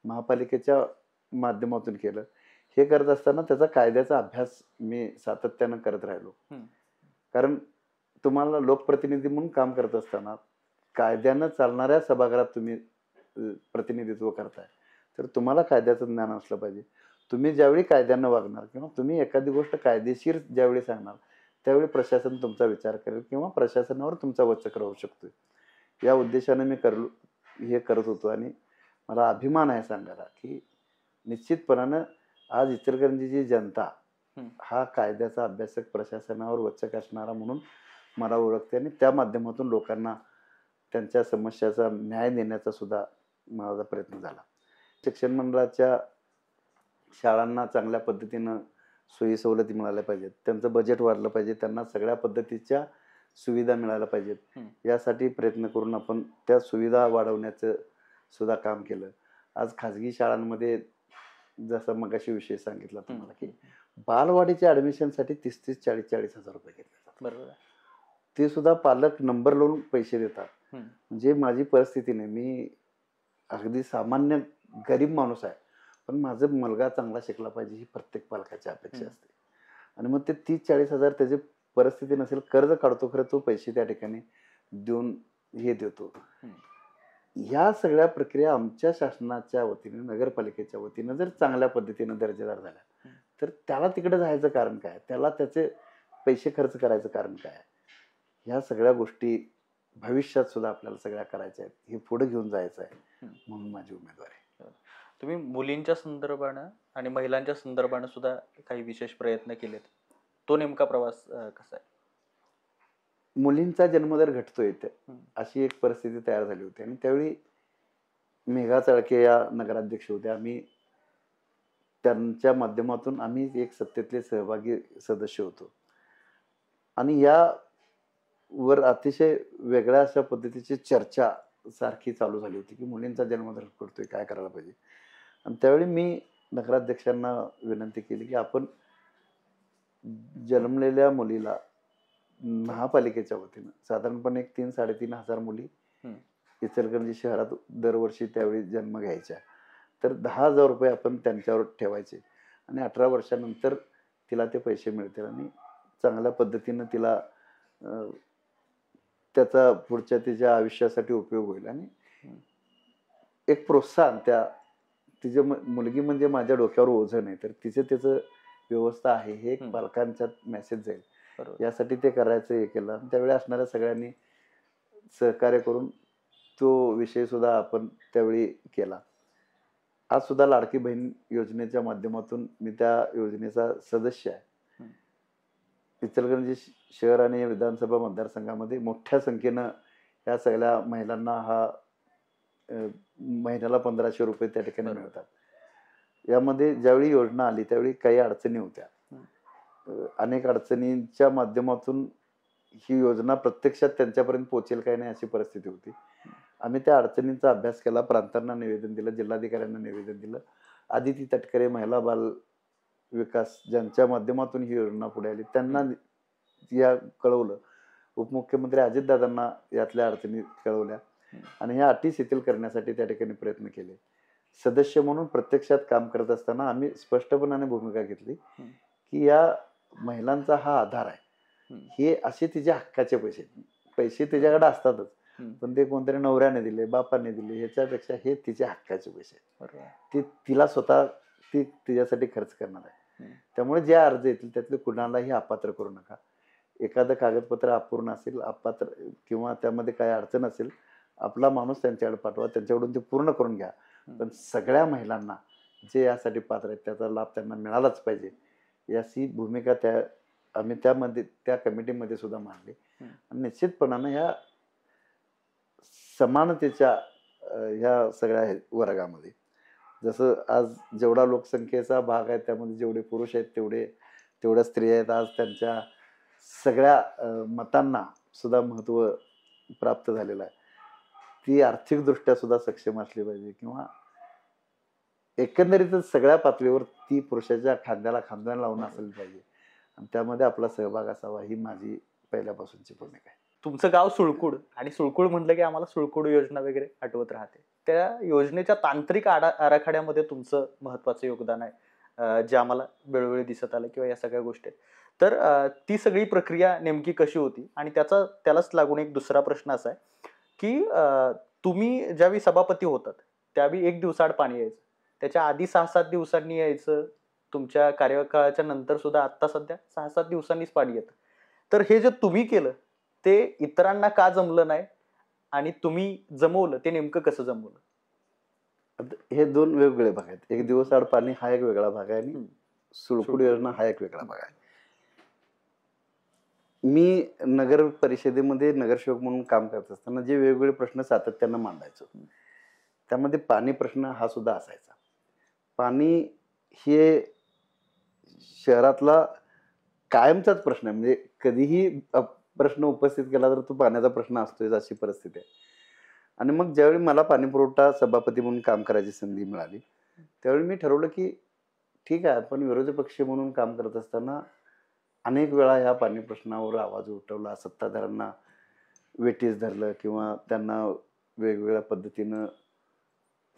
महापालिकेच्या माध्यमातून केलं. हे करत असताना त्याचा कायद्याचा अभ्यास मी सातत्यानं करत राहिलो. कारण तुम्हाला लोकप्रतिनिधी म्हणून काम करत असताना कायद्यानं चालणाऱ्या सभागृहात तुम्ही प्रतिनिधित्व करताय तर तुम्हाला कायद्याचं ज्ञान असलं पाहिजे. तुम्ही ज्यावेळी कायद्यानं वागणार किंवा तुम्ही एखादी गोष्ट कायदेशीर ज्यावेळी सांगणार त्यावेळी प्रशासन तुमचा विचार करेल किंवा प्रशासनावर तुमचा वचक राहू शकतो. या उद्देशाने मी हे करत होतो. आणि मला अभिमान आहे सांगायला की निश्चितपणानं आज इचलकरंजीची जनता हा कायद्याचा अभ्यासक, प्रशासनावर वचक असणारा म्हणून मला ओळखते, आणि त्या माध्यमातून लोकांना त्यांच्या समस्याचा न्याय देण्याचा सुद्धा माझा प्रयत्न झाला. शिक्षण मंडळाच्या शाळांना चांगल्या पद्धतीनं सोयी सवलती मिळाल्या पाहिजेत, त्यांचं बजेट वाढलं पाहिजे, त्यांना सगळ्या पद्धतीच्या सुविधा मिळाल्या पाहिजेत, यासाठी प्रयत्न करून आपण त्या सुविधा वाढवण्याचं सुद्धा काम केलं. आज खाजगी शाळांमध्ये जसं मगाशी विषय सांगितला तुम्हाला की बालवाडीच्या ऍडमिशनसाठी 30-30, 40-40 हजार रुपये घेतले जातात. बरोबर. ते सुद्धा पालक नंबर लावून पैसे देतात. म्हणजे माझी परिस्थिती नाही, मी अगदी सामान्य गरीब माणूस आहे, पण माझा मुलगा चांगला शिकला पाहिजे ही प्रत्येक पालकाची अपेक्षा असते. आणि मग ते 30-40 हजार त्याची परिस्थिती नसेल, कर्ज काढतो, खरं तो पैसे त्या ठिकाणी देऊन हे देतो. ह्या सगळ्या प्रक्रिया आमच्या शासनाच्या वतीने, नगरपालिकेच्या वतीनं जर चांगल्या पद्धतीनं दर्जेदार झाल्या तर त्याला तिकडे जायचं कारण काय, त्याला त्याचे पैसे खर्च करायचं कारण काय. ह्या सगळ्या गोष्टी भविष्यात सुद्धा आपल्याला सगळ्या करायच्या आहेत, हे पुढे घेऊन जायचं आहे म्हणून माझी उमेदवारी. तुम्ही मुलींच्या संदर्भानं आणि महिलांच्या संदर्भानं सुद्धा काही विशेष प्रयत्न केलेत, तो नेमका प्रवास कसा आहे? मुलींचा जन्मदर घटतोय अशी एक परिस्थिती तयार झाली होती, आणि त्यावेळी मेघा चळके या नगराध्यक्ष होत्या. आम्ही त्यांच्या माध्यमातून आम्ही एक सत्तेतले सहभागी सदस्य होतो, आणि या वर अतिशय वेगळ्या अशा पद्धतीची चर्चा सारखी चालू झाली होती की मुलींचा जन्मदर घटतोय, काय करायला पाहिजे. आणि त्यावेळी मी नगराध्यक्षांना विनंती केली की आपण जन्मलेल्या मुलीला महापालिकेच्या वतीनं साधारणपणे 3-3.5 हजार मुली इचलकरंजी शहरात दरवर्षी त्यावेळी जन्म घ्यायच्या, तर 10,000 रुपये आपण त्यांच्यावर ठेवायचे, आणि 18 वर्षानंतर तिला ते पैसे मिळतील, आणि चांगल्या पद्धतीनं तिला त्याचा पुढच्या तिच्या आयुष्यासाठी उपयोग होईल. आणि एक प्रोत्साहन, त्या तिचे मुलगी म्हणजे माझ्या डोक्यावर ओझं नाही, तर तिचे त्याचं व्यवस्था आहे हे एक पालकांच्यात मेसेज जाईल, यासाठी ते करायचं हे केलं. आणि त्यावेळी असणाऱ्या सगळ्यांनी सहकार्य करून तो विषय सुद्धा आपण त्यावेळी केला. आज सुद्धा लाडकी बहीण योजनेच्या माध्यमातून मी त्या योजनेचा सदस्य आहे. इचलकरंजी शहर आणि विधानसभा मतदारसंघामध्ये मोठ्या संख्येनं या सगळ्या महिलांना हा महिन्याला 1,500 रुपये त्या ठिकाणी मिळतात. यामध्ये ज्यावेळी योजना आली त्यावेळी काही अडचणी होत्या, अनेक अडचणींच्या माध्यमातून ही योजना प्रत्यक्षात त्यांच्यापर्यंत पोहोचेल काही नाही अशी परिस्थिती होती. आम्ही त्या अडचणींचा अभ्यास केला, प्रांतांना निवेदन दिलं, जिल्हाधिकाऱ्यांना निवेदन दिलं. आदिती तटकरे महिला बाल विकास ज्यांच्या माध्यमातून ही योजना पुढे आली त्यांना या कळवलं. उपमुख्यमंत्री अजितदादांना यातल्या अडचणी कळवल्या, आणि ह्या अटी शिथिल करण्यासाठी त्या ठिकाणी प्रयत्न केले. सदस्य म्हणून प्रत्यक्षात काम करत असताना आम्ही स्पष्टपणाने भूमिका घेतली की या महिलांचा हा आधार आहे, हे असे तिच्या हक्काचे पैसे तिच्याकडे असतातच, पण ते कोणतरी नवऱ्याने दिले, बापाने दिले, ह्याच्यापेक्षा हे तिच्या हक्काचे पैसे, ते तिला स्वतः ती तिच्यासाठी खर्च करणार आहे. त्यामुळे जे अर्ज येतील त्यातले कुणालाही अपात्र करू नका. एखादं कागदपत्र अपूर्ण असेल, अपात्र किंवा त्यामध्ये काय अडचण असेल, आपला माणूस त्यांच्याकडे पाठवा, त्यांच्याकडून ते पूर्ण करून घ्या. पण सगळ्या महिलांना जे यासाठी पात्र आहेत त्याचा लाभ त्यांना मिळालाच पाहिजे, याची भूमिका आम्ही त्या कमिटीमध्ये सुद्धा मांडली. आणि निश्चितपणानं ह्या समानतेच्या ह्या सगळ्या वर्गामध्ये, जसं आज जेवढा लोकसंख्येचा भाग आहे त्यामध्ये जेवढे पुरुष आहेत तेवढ्या स्त्रिया आहेत, आज त्यांच्या सगळ्या मतांना सुद्धा महत्त्व प्राप्त झालेलं आहे. ती आर्थिकदृष्ट्या सुद्धा सक्षम असली पाहिजे, किंवा एकंदरीतच सगळ्या पातळीवर ती पुरुषाच्या खांद्याला खांदा लावून असली पाहिजे, आणि त्यामध्ये आपला सहभाग असावा, ही माझी पहिल्यापासूनची भूमिका आहे. तुमचं गाव सुळकुड, आणि सुळकुड म्हटलं की आम्हाला सुळकुड योजना वगैरे आठवत राहते. त्या योजनेच्या तांत्रिक आराखड्यामध्ये तुमचं महत्वाचं योगदान आहे, जे आम्हाला वेळोवेळी दिसत आलं किंवा या सगळ्या गोष्टी. तर ती सगळी प्रक्रिया नेमकी कशी होती, आणि त्यालाच लागून एक दुसरा प्रश्न असा आहे की तुम्ही ज्यावेळी सभापती होतात त्यावेळी 1 दिवसाआड पाणी यायचं, त्याच्या आधी 6-7 दिवसांनी यायचं, तुमच्या कार्यकाळाच्या नंतर सुद्धा आता सध्या 6-7 दिवसांनीच पाणी येतं. तर हे जे तुम्ही केलं ते इतरांना का जमलं नाही, आणि तुम्ही जमवलं ते नेमकं कसं जमवलं? आता हे दोन वेगवेगळे भाग आहेत. एक दिवस आड पाणी हा एक वेगळा भाग आहे आणि हम्म. सुळकुड योजना हा एक वेगळा भाग आहे. मी नगर परिषदेमध्ये नगरसेवक म्हणून काम करत असताना जे वेगवेगळे प्रश्न सातत्यानं मांडायचो, त्यामध्ये पाणी प्रश्न हा सुद्धा असायचा. पाणी हे शहरातला कायमचाच प्रश्न आहे. म्हणजे कधीही प्रश्न उपस्थित केला तर तो पाण्याचा प्रश्न असतोच, अशी परिस्थिती आहे. आणि मग ज्यावेळी मला पाणीपुरवठा सभापती म्हणून काम करायची संधी मिळाली, त्यावेळी मी ठरवलं की ठीक आहे, आपण विरोधी पक्ष म्हणून काम करत असताना अनेक वेळा ह्या पाणी प्रश्नावर आवाज उठवला, सत्ताधाऱ्यांना वेठीस धरलं किंवा त्यांना वेगवेगळ्या पद्धतीनं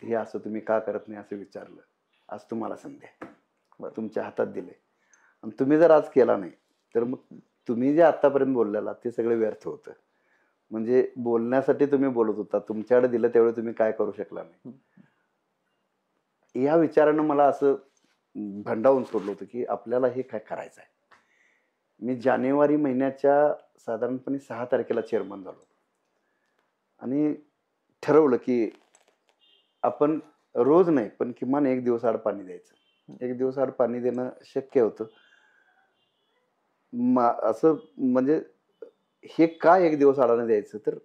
हे असं तुम्ही का करत नाही असं विचारलं. आज तुम्हाला संधी आहे, तुमच्या हातात दिले आणि तुम्ही जर आज केला नाही तर मग तुम्ही जे आतापर्यंत बोललेला ते सगळे व्यर्थ होतं. म्हणजे बोलण्यासाठी तुम्ही बोलत होता, तुमच्याकडे दिलं त्यावेळी तुम्ही काय करू शकला नाही. या विचारानं मला असं भंडावून सोडलं होतं की आपल्याला हे काय करायचं आहे. मी जानेवारी महिन्याच्या साधारणपणे 6 तारखेला चेअरमन झालो आणि ठरवलं की आपण रोज नाही पण किमान एक दिवस आड पाणी द्यायचं. एक दिवस आड पाणी देणं शक्य होतं. असं म्हणजे हे का एक दिवस आडाने द्यायचं, तर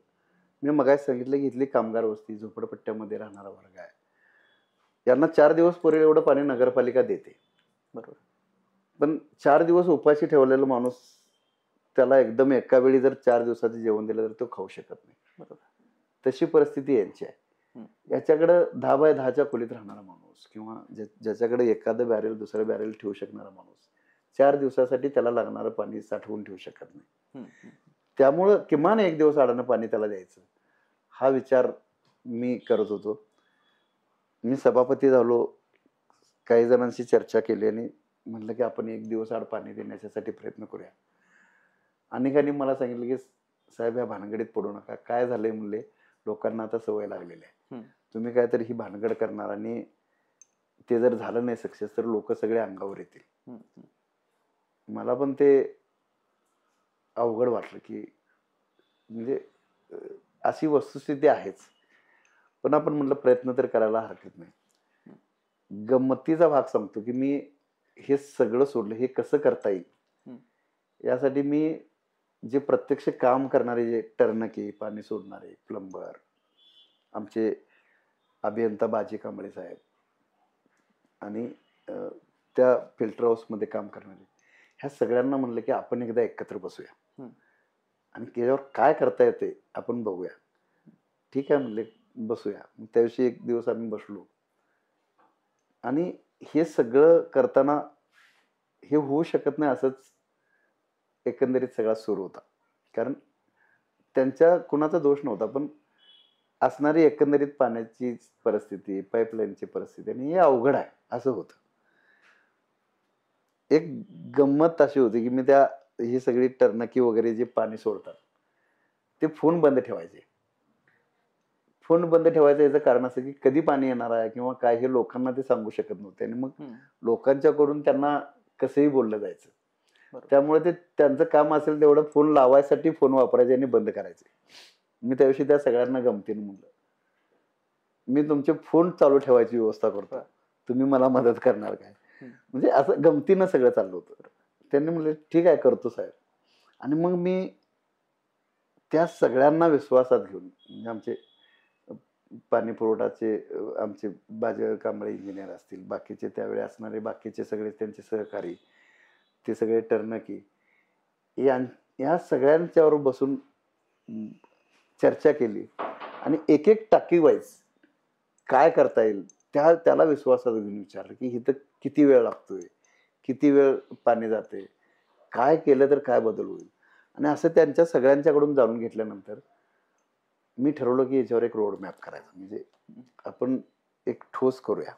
मी मगाशी सांगितलं की इथली कामगार वस्ती झोपडपट्ट्यामध्ये राहणारा वर्ग आहे. यांना 4 दिवस पुरेल एवढं पाणी नगरपालिका देते. बरोबर. पण 4 दिवस उपाशी ठेवलेला माणूस, त्याला एकदम एका वेळी जर 4 दिवसाचं जेवण दिलं तर तो खाऊ शकत नाही. बरोबर. तशी परिस्थिती यांची आहे. याच्याकडे 10 बाय 10च्या खोलीत राहणारा माणूस किंवा ज्याच्याकडे एखादं बॅरेल दुसरं बॅरेल ठेवू शकणारा माणूस 4 दिवसासाठी त्याला लागणारं पाणी साठवून ठेवू शकत नाही. त्यामुळं किमान एक दिवस आडानं पाणी त्याला द्यायचं, हा विचार मी करत होतो. मी सभापती झालो, काही जणांशी चर्चा केली आणि म्हटलं की आपण एक दिवस आड पाणी देण्यासाठी प्रयत्न करूया. अनेकांनी मला सांगितलं की साहेब ह्या भानगडीत पडू नका. काय झालंय म्हणले, लोकांना आता सवय लागलेली आहे. तुम्ही काहीतरी ही भानगड करणार आणि ते जर झालं नाही सक्सेस तर लोक सगळे अंगावर येतील. मला पण ते अवघड वाटलं की म्हणजे अशी वस्तुस्थिती आहेच. पण आपण म्हटलं प्रयत्न तर करायला हरकत नाही. गंमतीचा भाग सांगतो की मी हे सगळं सोडलं, हे कसं करता येईल यासाठी मी जे प्रत्यक्ष काम करणारे, जे टर्नकी पाणी सोडणारे, प्लंबर, आमचे अभियंता बाजी कांबळे साहेब आणि त्या फिल्टर हाऊसमध्ये काम करणारे, ह्या सगळ्यांना म्हणलं की आपण एकदा एकत्र बसूया आणि त्याच्यावर काय करता येते आपण बघूया. ठीक आहे म्हणले, बसूया. त्याविषयी एक दिवस आम्ही बसलो आणि हे सगळं करताना हे होऊ शकत नाही असंच एकंदरीत सगळा सुरू होता. कारण त्यांच्या कुणाचा दोष नव्हता, पण असणारी एकंदरीत पाण्याची परिस्थिती, पाईपलाईनची परिस्थिती आणि हे अवघड आहे असं होतं. एक गंमत अशी होती की मी त्या ही सगळी टर्नकी वगैरे जे पाणी सोडतात ते फोन बंद ठेवायचे. फोन बंद ठेवायचं याचं कारण असं की कधी पाणी येणार आहे किंवा काय हे लोकांना ते सांगू शकत नव्हते आणि मग लोकांच्याकडून त्यांना कसंही बोललं जायचं. त्यामुळे ते त्यांचं काम असेल तेवढं फोन लावायसाठी फोन वापरायचे आणि बंद करायचे. मी त्याविषयी त्या सगळ्यांना गमतीनं म्हणलं, मी तुमचे फोन चालू ठेवायची व्यवस्था करतो, तुम्ही मला मदत करणार काय. म्हणजे असं गमतीनं सगळं चाललं होतं. त्यांनी म्हणले ठीक आहे करतो साहेब. आणि मग मी त्या सगळ्यांना विश्वासात घेऊन, म्हणजे आमचे पाणी पुरवठाचे आमचे बाजी कांबळे इंजिनियर असतील, बाकीचे त्यावेळी असणारे बाकीचे सगळे त्यांचे सहकारी, ते सगळे टर्नकी, या सगळ्यांच्यावर बसून चर्चा केली आणि एक एक टाकी वाईज काय करता येईल त्याला विश्वासात घेऊन विचारलं की इथं किती वेळ लागतोय, किती वेळ पाणी जाते, काय केलं तर काय बदल होईल. आणि असं त्यांच्या सगळ्यांच्याकडून जाणून घेतल्यानंतर मी ठरवलं की याच्यावर एक रोड मॅप करायचा, म्हणजे आपण एक ठोस करूया.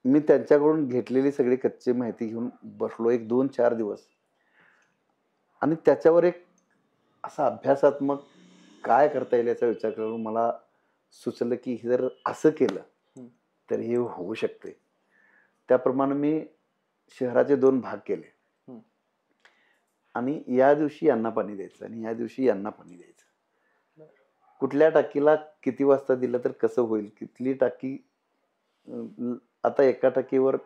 मी त्यांच्याकडून घेतलेली सगळी कच्ची माहिती घेऊन बसलो एक 2-4 दिवस आणि त्याच्यावर एक असा अभ्यासात्मक काय करता येईल याचा विचार करून मला सुचलं की हे जर असं केलं तर हे होऊ शकते. त्याप्रमाणे मी शहराचे 2 भाग केले आणि या दिवशी यांना पाणी द्यायचं आणि या दिवशी यांना पाणी द्यायचं. कुठल्या टाकीला किती वाजता दिलं तर कसं होईल, किती टाकी आता एका टाकीवर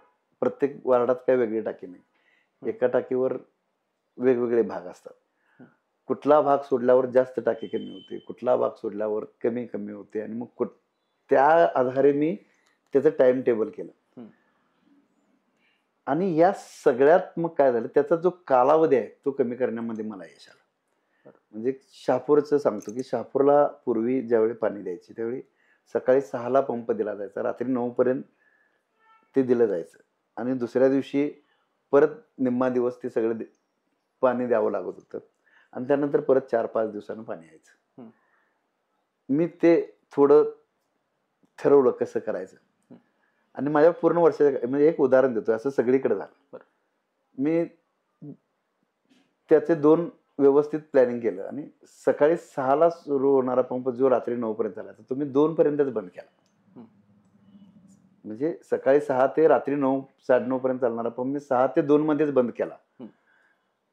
प्रत्येक वार्डात काय वेगळी टाकी नाही. एका टाकीवर वेगवेगळे भाग असतात. कुठला भाग सोडल्यावर जास्त टाकी कमी होते, कुठला भाग सोडल्यावर कमी कमी होते आणि मग त्या आधारे मी त्याचं टाइम टेबल केलं. आणि या सगळ्यात मग काय झालं, त्याचा जो कालावधी आहे तो कमी करण्यामध्ये मला यश आलं. म्हणजे शहापूरचं सांगतो की शहापूरला पूर्वी ज्यावेळी पाणी द्यायचे त्यावेळी सकाळी 6ला पंप दिला जायचा, रात्री 9 पर्यंत ते दिलं जायचं आणि दुसऱ्या दिवशी परत निम्मा दिवस ते सगळं पाणी द्यावं लागत होतं आणि त्यानंतर परत 4-5 दिवसानं पाणी यायचं. मी ते थोडं ठरवलं कसं करायचं आणि माझ्या पूर्ण वर्षाच्या म्हणजे एक उदाहरण देतो, असं सगळीकडे झालं. मी त्याचे 2 व्यवस्थित प्लॅनिंग केलं आणि सकाळी 6ला सुरू होणारा पंप जो रात्री 9 पर्यंत चालायचा तो मी 2 पर्यंतच बंद केला. म्हणजे सकाळी 6 ते रात्री 9 9:30 पर्यंत चालणारा पंप मी 6 ते 2 मध्येच बंद केला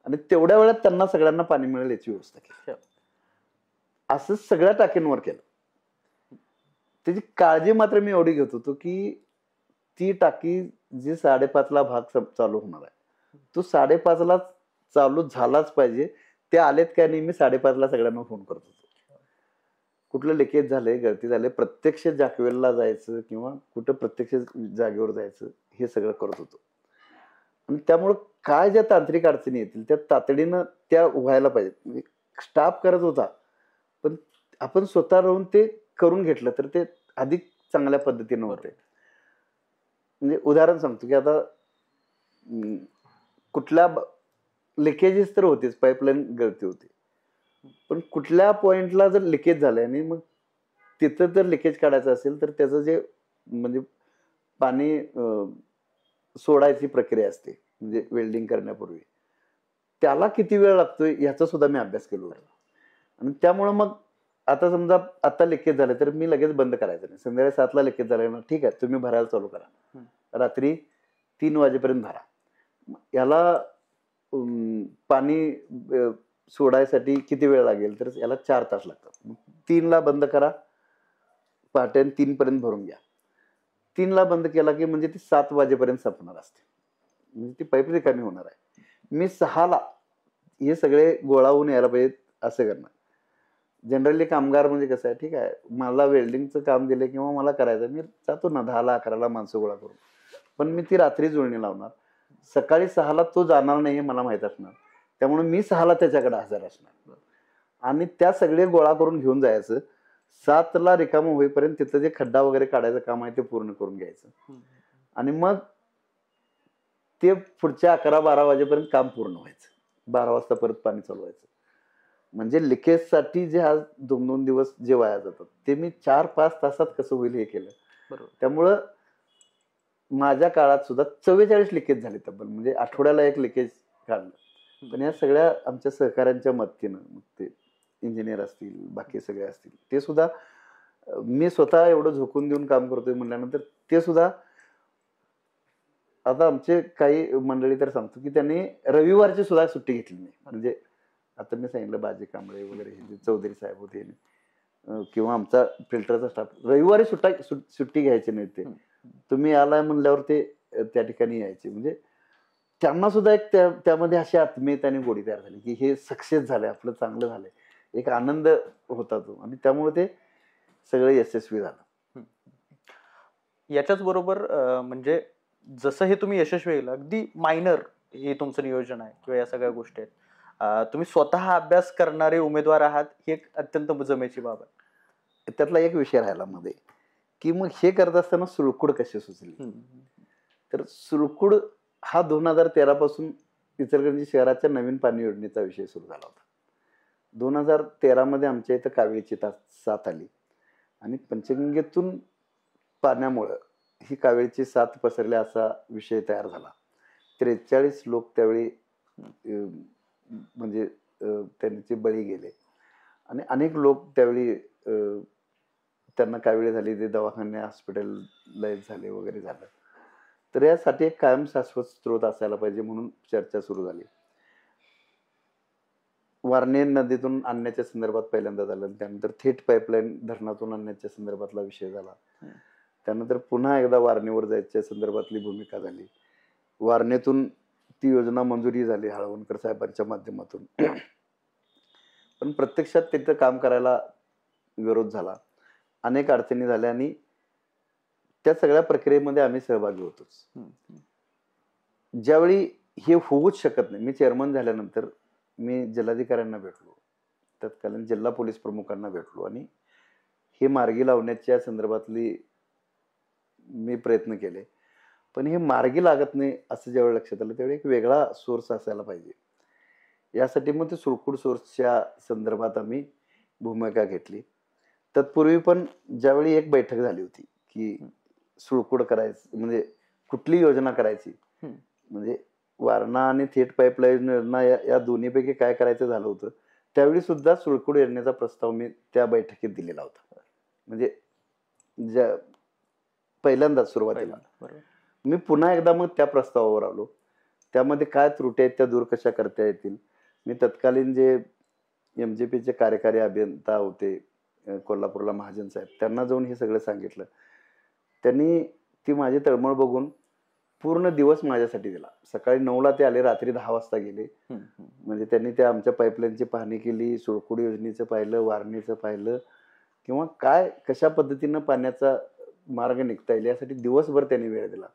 आणि तेवढ्या वेळात त्यांना सगळ्यांना पाणी मिळेल याची व्यवस्था केली. असं सगळ्या टाकींवर केलं. त्याची काळजी मात्र मी एवढी घेत होतो की ती टाकी जी 5:30ला भाग चालू होणार आहे तो 5:30ला चालू झालाच पाहिजे. ते आलेत काय नाही मी 5:30ला सगळ्यांना फोन करत होतो. कुठलं लिकेज झालंय, गळती झाले, प्रत्यक्ष जाकवेलला जायचं किंवा कुठं प्रत्यक्ष जागेवर जायचं हे सगळं करत होतो. आणि त्यामुळं काय ज्या तांत्रिक अडचणी येतील त्या तातडीनं त्या व्हायला पाहिजेत. स्टाफ करत होता पण आपण स्वतः राहून ते करून घेतलं तर ते अधिक चांगल्या पद्धतीनं होते. म्हणजे उदाहरण सांगतो की आता कुठल्या लिकेजेस तर होतेच, पाईपलाईन गळती होती, पण कुठल्या पॉइंटला जर लिकेज झालंय आणि मग तिथं जर लिकेज काढायचं असेल तर त्याचं जे म्हणजे पाणी सोडायची प्रक्रिया असते म्हणजे वेल्डिंग करण्यापूर्वी त्याला किती वेळ लागतोय याचा सुद्धा मी अभ्यास केला होता. आणि त्यामुळे मग आता समजा आता लिकेज झालं तर मी लगेच बंद करायचं नाही. संध्याकाळी 7ला लिकेज झालं ना, ठीक आहे तुम्ही भरायला चालू करा, रात्री 3 वाजेपर्यंत भरा. याला पाणी सोडायसाठी किती वेळ लागेल तर याला 4 तास लागतात. 3ला बंद करा, पहाटे 3 पर्यंत भरून घ्या. 3ला बंद केला की म्हणजे ती 7 वाजेपर्यंत संपणार असते, म्हणजे ती पाईप रिकामी होणार आहे. मी 6ला हे सगळे गोळा होऊन यायला पाहिजेत असं करणार. जनरली कामगार म्हणजे कसं आहे, ठीक आहे मला वेल्डिंगचं काम दिलं किंवा मला करायचं, मी जातो ना 10ला 11ला माणसं गोळा करून, पण मी ती रात्री जुळणी लावणार. सकाळी 6ला तो जाणार नाही हे मला माहित असणार, त्यामुळे मी 6ला त्याच्याकडे हजर असणार आणि त्या सगळे गोळा करून घेऊन जायचं. 7ला रिकामं होईपर्यंत तिथं जे खड्डा वगैरे काढायचं काम आहे ते पूर्ण करून घ्यायचं आणि मग ते पुढच्या 11-12 वाजेपर्यंत काम पूर्ण व्हायचं. 12 वाजता परत पाणी चालू व्हायचं. म्हणजे लिकेजसाठी जे आज 2-2 दिवस जे वाया जातात ते मी 4-5 तासात कसं होईल हे केलं. त्यामुळं माझ्या काळात सुद्धा 44 लिकेज झाले तब्बल, म्हणजे आठवड्याला एक लिकेज काढलं. पण या सगळ्या आमच्या सहकाऱ्यांच्या मदतीनं, मग ते इंजिनियर असतील बाकी सगळे असतील, ते सुद्धा मी स्वतः एवढं झोकून देऊन काम करतोय म्हणल्यानंतर ते सुद्धा. आता आमचे काही मंडळी तर सांगतो की त्यांनी रविवारची सुद्धा सुट्टी घेतली नाही. म्हणजे आता मी सांगितलं बाजी कांबळे वगैरे हे चौधरी साहेब होते किंवा आमचा फिल्टरचा स्टाफ रविवारी सुट्टी घ्यायची नाही. ते तुम्ही आलाय म्हणल्यावर ते त्या ठिकाणी यायचे. म्हणजे त्यांना सुद्धा एक त्यामध्ये अशी आत्मीयता आणि गोडी तयार झाली की हे सक्सेस झालंय, आपलं चांगलं झालंय, एक आनंद होता तो आणि त्यामुळे ते सगळं यशस्वी झालं. याच्याच बरोबर म्हणजे जसं हे तुम्ही यशस्वी केलं, अगदी मायनर हे तुमचं नियोजन आहे किंवा या सगळ्या गोष्टी आहेत, तुम्ही स्वतः अभ्यास करणारे उमेदवार आहात, ही एक अत्यंत जमेची बाब आहे. त्यातला एक विषय राहिला मध्ये की मग हे करत असताना सुळकुड कशी सुचली. तर सुळकुड हा 2013 पासून इचलकरंजी शहराच्या नवीन पाणी योजनेचा विषय सुरू झाला होता. 2013 मध्ये आमच्या इथं कावेरीची साथ आली आणि पंचगंगेतून पाण्यामुळं ही कावेरीची साथ पसरली असा विषय तयार झाला. 43 लोक त्यावेळी म्हणजे त्यांचे बळी गेले आणि अनेक लोक त्यावेळी त्यांना कावेरी झाली, ते दवाखाने हॉस्पिटलाइज झाले वगैरे झालं. तर यासाठी एक कायम शाश्वत स्रोत असायला पाहिजे म्हणून चर्चा सुरू झाली. वारणे नदीतून आणण्याच्या संदर्भात पहिल्यांदा झालं, त्यानंतर थेट पाईपलाईन धरणातून आणण्याच्या संदर्भातला विषय झाला. त्यानंतर पुन्हा एकदा वारणेवर जायच्या संदर्भातली भूमिका झाली. वारणेतून ती योजना मंजुरी झाली हळवणकर साहेबांच्या माध्यमातून. पण प्रत्यक्षात तिथं काम करायला विरोध झाला, अनेक अडचणी झाल्या आणि त्या सगळ्या प्रक्रियेमध्ये आम्ही सहभागी होतोच. ज्यावेळी हे होऊच शकत नाही, मी चेअरमन झाल्यानंतर मी जिल्हाधिकाऱ्यांना भेटलो, तत्कालीन जिल्हा पोलीस प्रमुखांना भेटलो आणि हे मार्गी लावण्याच्या संदर्भातली मी प्रयत्न केले. पण हे मार्गी लागत नाही असं ज्यावेळी लक्षात आलं, त्यावेळी एक वेगळा सोर्स असायला पाहिजे. यासाठी मग ते सुळकूड सोर्सच्या संदर्भात आम्ही भूमिका घेतली. तत्पूर्वी पण ज्यावेळी एक बैठक झाली होती की सुळकूड करायचं म्हणजे कुठली योजना करायची, म्हणजे वारणा आणि थेट पाईपलाईन योजना या दोन्हीपैकी काय करायचं झालं होतं, त्यावेळी सुद्धा सुळकूड योजनेचा प्रस्ताव मी त्या बैठकीत दिलेला होता. म्हणजे ज्या पहिल्यांदाच सुरुवातीला मी पुन्हा एकदा मग त्या प्रस्तावावर आलो. त्यामध्ये काय त्रुटी आहेत त्या दूर कशा करता येतील. मी तत्कालीन जे MJPचे कार्यकारी अभियंता होते कोल्हापूरला, महाजन साहेब, त्यांना जाऊन हे सगळं सांगितलं. त्यांनी ती माझी तळमळ बघून पूर्ण दिवस माझ्यासाठी दिला. सकाळी 9ला ते आले, रात्री 10 वाजता गेले. म्हणजे त्यांनी त्या आमच्या पाईपलाईनची पाहणी केली, सुळकूड योजनेचं पाहिलं, वारणीचं पाहिलं, किंवा काय कशा पद्धतीनं पाण्याचा मार्ग निघता येईल यासाठी दिवसभर त्यांनी वेळ दिला.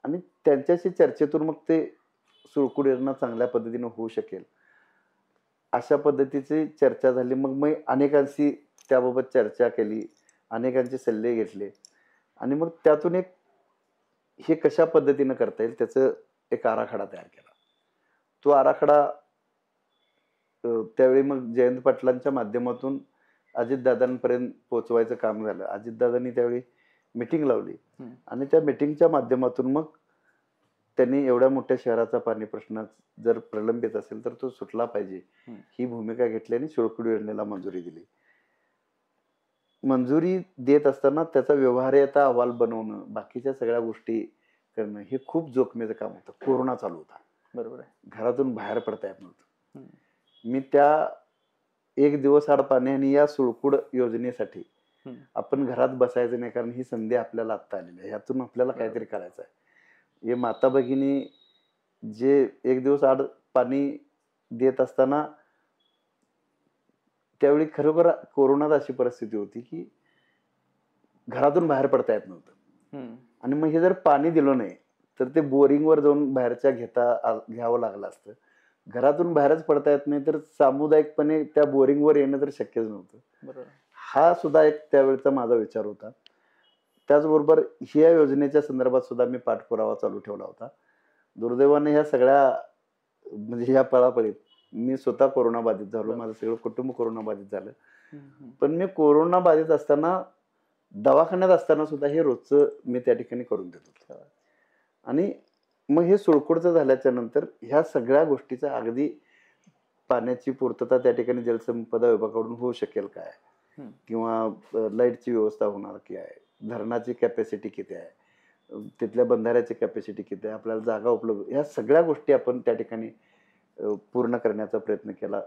आणि त्यांच्याशी चर्चेतून मग ते सुळकूड योजना चांगल्या पद्धतीनं होऊ शकेल अशा पद्धतीची चर्चा झाली. मग मी अनेकांशी त्याबाबत चर्चा केली, अनेकांचे सल्ले घेतले आणि मग त्यातून एक हे कशा पद्धतीनं करता येईल त्याचं एक आराखडा तयार केला. तो आराखडा त्यावेळी मग जयंत पाटलांच्या माध्यमातून अजितदादांपर्यंत पोहोचवायचं काम झालं. अजितदादांनी त्यावेळी मीटिंग लावली आणि त्या मीटिंगच्या माध्यमातून मग त्यांनी एवढ्या मोठ्या शहराचा पाणी प्रश्न जर प्रलंबित असेल तर तो सुटला पाहिजे ही भूमिका घेतली आणि सुळकूड योजनेला मंजुरी दिली. मंजुरी देत असताना त्याचा व्यवहार्यता अहवाल बनवणं, बाकीच्या सगळ्या गोष्टी करणं हे खूप जोखमीचं काम होतं. कोरोना चालू होता, बरोबर आहे, घरातून बाहेर पडता येत नव्हतं. मी त्या एक दिवस आड पाणी आणि या सुळकूड योजनेसाठी आपण घरात बसायचं नाही, कारण ही संधी आपल्याला आत्ता आलेली आहे, ह्यातून आपल्याला काहीतरी करायचं आहे. हे माता भगिनी जे एक दिवस आड पाणी देत असताना त्यावेळी खरोखर कोरोनात अशी परिस्थिती होती की घरातून बाहेर पडता येत नव्हतं. आणि मग हे जर पाणी दिलं नाही तर ते बोरिंगवर जाऊन बाहेरच्या घ्यावं लागलं असतं. घरातून बाहेरच पडता येत नाही तर सामुदायिकपणे त्या बोरिंगवर येणं तर शक्यच नव्हतं. हा सुद्धा एक त्यावेळेचा माझा विचार होता. त्याचबरोबर ह्या योजनेच्या संदर्भात सुद्धा मी पाठपुरावा चालू ठेवला होता. दुर्दैवाने ह्या सगळ्या म्हणजे ह्या पळापळीत मी स्वतः कोरोना बाधित झालो, माझं सगळं कुटुंब कोरोना बाधित झालं. पण मी कोरोना बाधित असताना दवाखान्यात असताना सुद्धा हे रोजचं मी त्या ठिकाणी करून देत होतो. आणि मग हे सुळकूडचं झाल्याच्या नंतर ह्या सगळ्या गोष्टीचा अगदी पाण्याची पूर्तता त्या ठिकाणी जलसंपदा विभागाकडून होऊ शकेल काय, किंवा लाईटची व्यवस्था होणार की आहे, धरणाची कॅपॅसिटी किती आहे, तिथल्या बंधाऱ्याची कॅपॅसिटी किती आहे, आपल्याला जागा उपलब्ध, ह्या सगळ्या गोष्टी आपण त्या ठिकाणी पूर्ण करण्याचा प्रयत्न केला.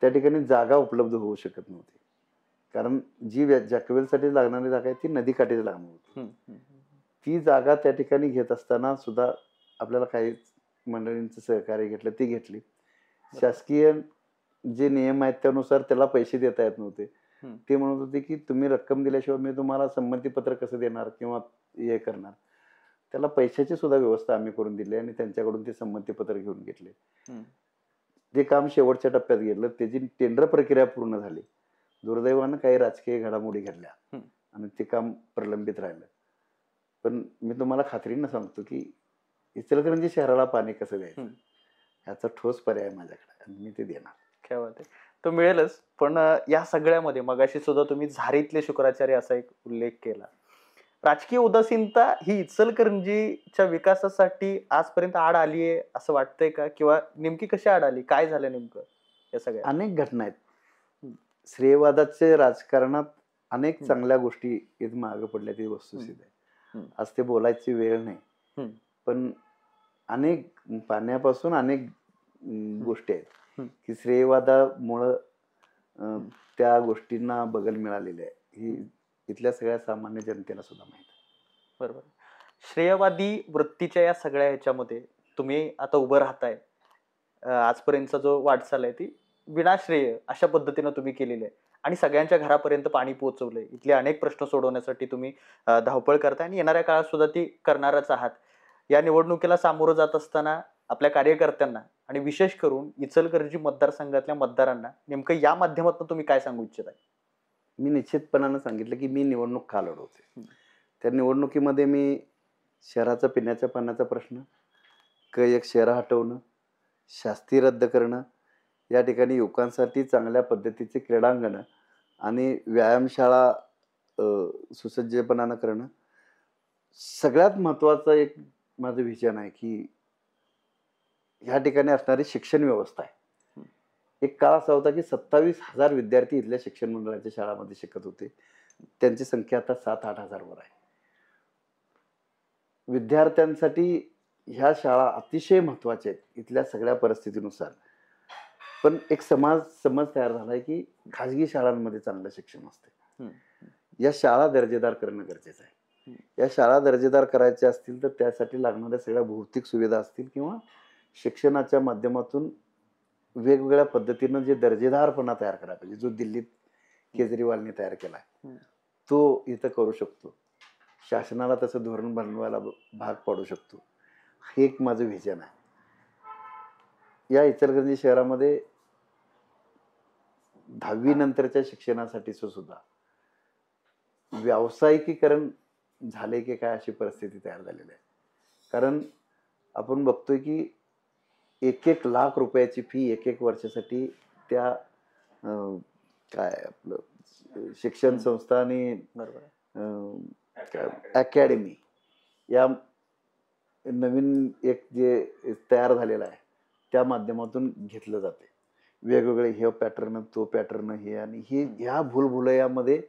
त्या ठिकाणी जागा उपलब्ध होऊ शकत नव्हती, कारण जी जॅकवेलसाठी लागणारी जागा आहे ती नदीकाठीच लागणार होती. ती जागा त्या ठिकाणी घेत असताना सुद्धा आपल्याला काही मंडळींचं सहकार्य घेतलं, ती घेतली. शासकीय जे नियम आहेत त्यानुसार त्याला पैसे देता येत नव्हते. ते म्हणत होते की तुम्ही रक्कम दिल्याशिवाय मी तुम्हाला संमतीपत्र कसं देणार किंवा हे करणार. त्याला पैशाची सुद्धा व्यवस्था आम्ही करून दिली आणि त्यांच्याकडून ते संमतीपत्र घेऊन घेतले. ते काम शेवटच्या टप्प्यात गेलं, त्याची टेंडर प्रक्रिया पूर्ण झाली. दुर्दैवानं काही राजकीय घडामोडी घडल्या आणि ते काम प्रलंबित राहिलं. पण मी तुम्हाला खात्रीनं सांगतो की इचलकरंजी शहराला पाणी कसं द्यायचं ह्याचा ठोस पर्याय माझ्याकडे आणि मी ते देणार. काय बात आहे, तो मिळेलच. पण या सगळ्यामध्ये मगाशी सुद्धा तुम्ही झारीतले शुक्राचार्य असा एक उल्लेख केला. राजकीय उदासीनता ही इचलकरंजीच्या विकासासाठी आजपर्यंत आड आली आहे असं वाटतंय का, किंवा नेमकी कशी आड आली, काय झालं नेमकं या सगळ्या? अनेक घटना आहेत. श्रेयवादाचे राजकारणात अनेक चांगल्या गोष्टी इथं मागे पडल्या, ती वस्तुस्थिती आहे. आज ते बोलायची वेळ नाही, पण अनेक पाण्यापासून अनेक गोष्टी आहेत हम्म. की श्रेयवादामुळं त्या गोष्टींना बगल मिळालेली आहे ही इथल्या सगळ्या सामान्य जनतेला सुद्धा माहिती आहे. बरोबर. श्रेयवादी वृत्तीच्या या सगळ्या ह्याच्यामध्ये तुम्ही आता उभं राहताय, आजपर्यंतचा जो वाटचाल आहे ती विनाश्रेय अशा पद्धतीनं तुम्ही केलेली आहे आणि सगळ्यांच्या घरापर्यंत पाणी पोहोचवलंय. इथले अनेक प्रश्न सोडवण्यासाठी तुम्ही धावपळ करताय आणि येणाऱ्या काळात सुद्धा ती करणारच आहात. या निवडणुकीला सामोरं जात असताना आपल्या कार्यकर्त्यांना आणि विशेष करून इचलकरंजी मतदारसंघातल्या मतदारांना नेमकं या माध्यमातून तुम्ही काय सांगू इच्छिताय? मी निश्चितपणानं सांगितलं की मी निवडणूक का लढवते. त्या निवडणुकीमध्ये मी शहराचा पिण्याच्या पाण्याचा प्रश्न, एक शहरं हटवणं, शास्ती रद्द करणं, या ठिकाणी युवकांसाठी चांगल्या पद्धतीचे क्रीडांगणं आणि व्यायामशाळा सुसज्जपणानं करणं, सगळ्यात महत्त्वाचं एक माझं विजन आहे की ह्या ठिकाणी असणारी शिक्षण व्यवस्था आहे. एक काळ असा होता की 27,000 विद्यार्थी इथल्या शिक्षण मंडळाच्या शाळांमध्ये शिकत होते. त्यांची संख्या आता 7-8 हजार वर आहे. विद्यार्थ्यांसाठी ह्या शाळा अतिशय महत्त्वाच्या आहेत इथल्या सगळ्या परिस्थितीनुसार. पण एक समज तयार झाला आहे की खाजगी शाळांमध्ये चांगलं शिक्षण असते. या शाळा दर्जेदार करणं गरजेचं आहे. या शाळा दर्जेदार करायच्या असतील तर त्यासाठी लागणाऱ्या सगळ्या भौतिक सुविधा असतील किंवा शिक्षणाच्या माध्यमातून वेगवेगळ्या पद्धतीनं जे दर्जेदारपणा तयार करायला पाहिजे, जो दिल्लीत केजरीवालने तयार केला आहे तो इथं करू शकतो. शासनाला तसं धोरण बनवायला भाग पाडू शकतो. हे एक माझं व्हिजन आहे. या इचलकरंजी शहरामध्ये 10वी नंतरच्या शिक्षणासाठी सुद्धा व्यावसायिकीकरण झाले की काय अशी परिस्थिती तयार झालेली आहे. कारण आपण बघतोय की 1-1 लाख रुपयाची फी 1-1 वर्षासाठी त्या काय आपलं शिक्षण संस्था आणि अकॅडमी या नवीन एक जे तयार झालेलं आहे त्या माध्यमातून घेतलं जाते. वेगवेगळे हे पॅटर्न तो पॅटर्न हे आणि हे ह्या भूलभुलैयामध्ये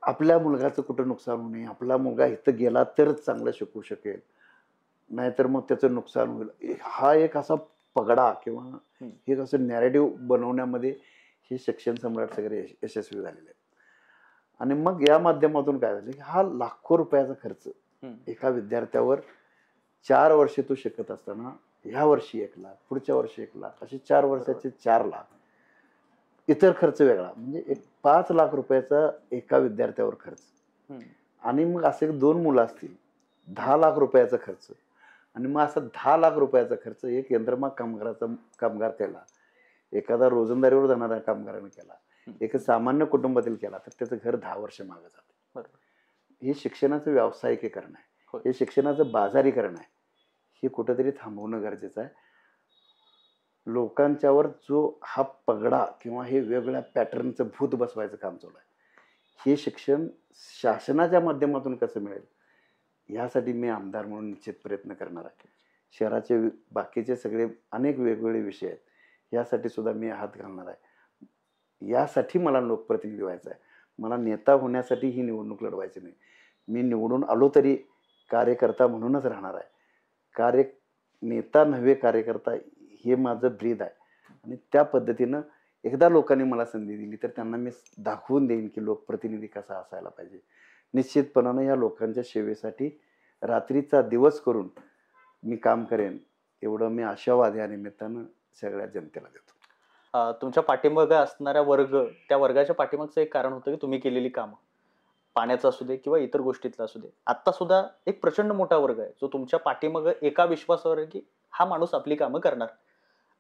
आपल्या मुलगाचं कुठं नुकसान होऊ नये, आपला मुलगा इथं गेला तरच चांगलं शिकू शकेल, नाहीतर मग त्याचं नुकसान होईल, हा एक असा पगडा किंवा एक असं नॅरेटिव्ह बनवण्यामध्ये हे शिक्षण सम्राट सगळे यशस्वी झालेले आहेत. आणि मग या माध्यमातून काय झालं की हा लाखो रुपयाचा खर्च एका विद्यार्थ्यावर 4 वर्षे तो शिकत असताना ह्या वर्षी 1 लाख, पुढच्या वर्षी 1 लाख, असे 4 वर्षाचे 4 लाख, इतर खर्च वेगळा, म्हणजे एक 5 लाख रुपयाचा एका विद्यार्थ्यावर खर्च. आणि मग असे 2 मुलं असतील 10 लाख रुपयाचा खर्च. आणि मग असा 10 लाख रुपयाचा खर्च एक यंत्रमाग कामगार केला, एखादा रोजंदारीवर जाणाऱ्या कामगाराने केला, एक सामान्य कुटुंबातील केला तर त्याचं घर 10 वर्ष मागे जाते. हे शिक्षणाचं व्यावसायिकीकरण आहे, हे शिक्षणाचं बाजारीकरण आहे. हे कुठेतरी थांबवणं गरजेचं आहे. लोकांच्यावर जो हा पगडा किंवा हे वेगवेगळ्या पॅटर्नचं भूत बसवायचं काम चालू आहे, हे शिक्षण शासनाच्या माध्यमातून कसं मिळेल यासाठी मी आमदार म्हणून निश्चित प्रयत्न करणार आहे. शहराचे बाकीचे सगळे अनेक वेगवेगळे विषय आहेत, यासाठी सुद्धा मी हात घालणार आहे. यासाठी मला लोकप्रतिनिधी व्हायचं आहे. मला नेता होण्यासाठी ही निवडणूक लढवायची नाही. मी निवडून आलो तरी कार्यकर्ता म्हणूनच राहणार आहे. नेता नव्हे कार्यकर्ता हे माझं ब्रीद आहे. आणि त्या पद्धतीनं एकदा लोकांनी मला संधी दिली तर त्यांना मी दाखवून देईन की लोकप्रतिनिधी कसा असायला पाहिजे. निश्चितपणानं या लोकांच्या सेवेसाठी रात्रीचा दिवस करून मी काम करेन, एवढं मी आशावाद या निमित्तानं सगळ्या जनतेला देतो. तुमच्या पाठीमागं असणाऱ्या वर्ग, त्या वर्गाच्या पाठीमागचं एक कारण होतं की तुम्ही केलेली कामं, पाण्याचं असू दे किंवा इतर गोष्टीतलं असू दे. आता सुद्धा एक प्रचंड मोठा वर्ग आहे जो तुमच्या पाठीमागं एका विश्वासावर आहे की हा माणूस आपली कामं करणार.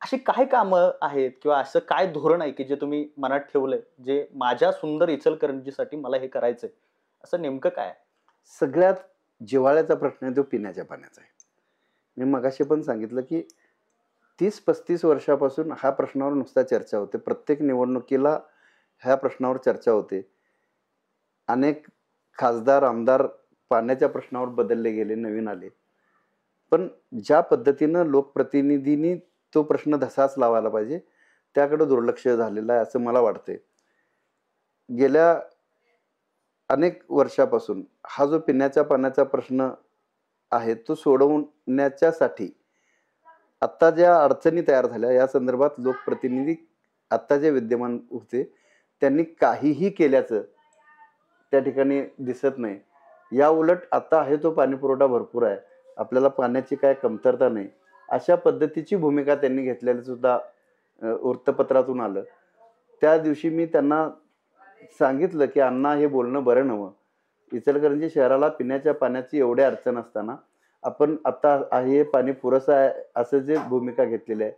अशी काय कामं आहेत किंवा असं काय धोरण आहे की जे तुम्ही मनात ठेवलंय, जे माझ्या सुंदर इचलकरंजीसाठी मला हे करायचंय, असं नेमकं काय? सगळ्यात जिव्हाळ्याचा प्रश्न आहे तो पिण्याच्या पाण्याचा आहे. मी मगाशी पण सांगितलं की 30-35 वर्षापासून हा प्रश्नावर नुसता चर्चा होते. प्रत्येक निवडणुकीला ह्या प्रश्नावर चर्चा होते. अनेक खासदार आमदार पाण्याच्या प्रश्नावर बदलले गेले, नवीन आले. पण ज्या पद्धतीनं लोकप्रतिनिधींनी तो प्रश्न धसाच लावायला पाहिजे त्याकडे दुर्लक्ष झालेलं आहे असं मला वाटतंय. गेल्या अनेक वर्षापासून हा जो पिण्याच्या पाण्याचा प्रश्न आहे तो सोडवण्याच्यासाठी आता ज्या अडचणी तयार झाल्या या संदर्भात लोकप्रतिनिधी आता जे विद्यमान होते त्यांनी काहीही केल्याचं त्या ठिकाणी दिसत नाही. या उलट आता आहे तो पाणी पुरवठा भरपूर आहे, आपल्याला पाण्याची काय कमतरता नाही, अशा पद्धतीची भूमिका त्यांनी घेतलेलं सुद्धा वृत्तपत्रातून आलं. त्या दिवशी मी त्यांना सांगितलं की अण्णा हे बोलणं बरं नव्हं. इचलकरंजी शहराला पिण्याच्या पाण्याची एवढी अडचण असताना आपण आता आहे पाणी पुरेसं आहे असं जे भूमिका घेतलेली आहे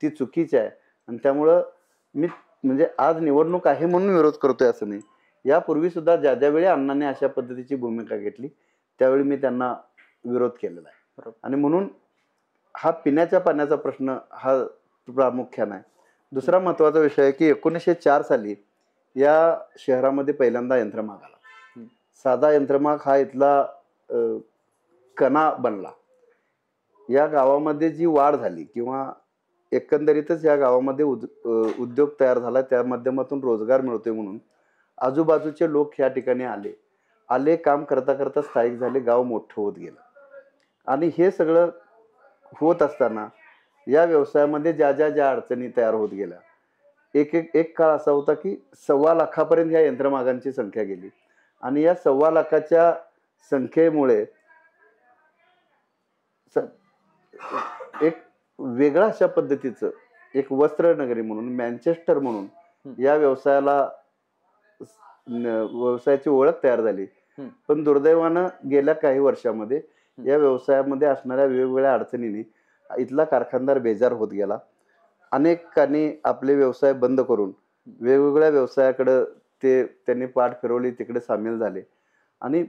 ती चुकीची आहे. आणि त्यामुळं मी म्हणजे आज निवडणूक आहे म्हणून विरोध करतोय असं नाही. यापूर्वी सुद्धा ज्या ज्यावेळी अण्णांनी अशा पद्धतीची भूमिका घेतली त्यावेळी मी त्यांना विरोध केलेला आहे. आणि म्हणून हा पिण्याच्या पाण्याचा प्रश्न हा प्रामुख्याने आहे. दुसरा महत्वाचा विषय आहे की 1904 साली या शहरामध्ये पहिल्यांदा यंत्रमाग आला. साधा यंत्रमाग हा इथला कणा बनला. या गावामध्ये जी वाढ झाली किंवा एकंदरीतच या गावामध्ये उद्योग तयार झाला, त्या माध्यमातून रोजगार मिळतोय म्हणून आजूबाजूचे लोक ह्या ठिकाणी आले काम करता करता स्थायिक झाले, गाव मोठं होत गेलं. आणि हे सगळं होत असताना या व्यवसायामध्ये ज्या अडचणी तयार होत गेल्या, एक काळ असा होता की 1.25 लाखापर्यंत या यंत्रमागांची संख्या गेली. आणि या 1.25 लाखाच्या संख्येमुळे एक वेगळ्या अशा पद्धतीचं एक वस्त्र नगरी म्हणून, मँचेस्टर म्हणून या व्यवसायाची ओळख तयार झाली. पण दुर्दैवानं गेल्या काही वर्षामध्ये या व्यवसायामध्ये असणाऱ्या वेगवेगळ्या अडचणींनी इथला कारखानदार बेजार होत गेला. अनेकांनी आपले व्यवसाय बंद करून वेगवेगळ्या व्यवसायाकडे त्यांनी पाठ फिरवली, तिकडे सामील झाले. आणि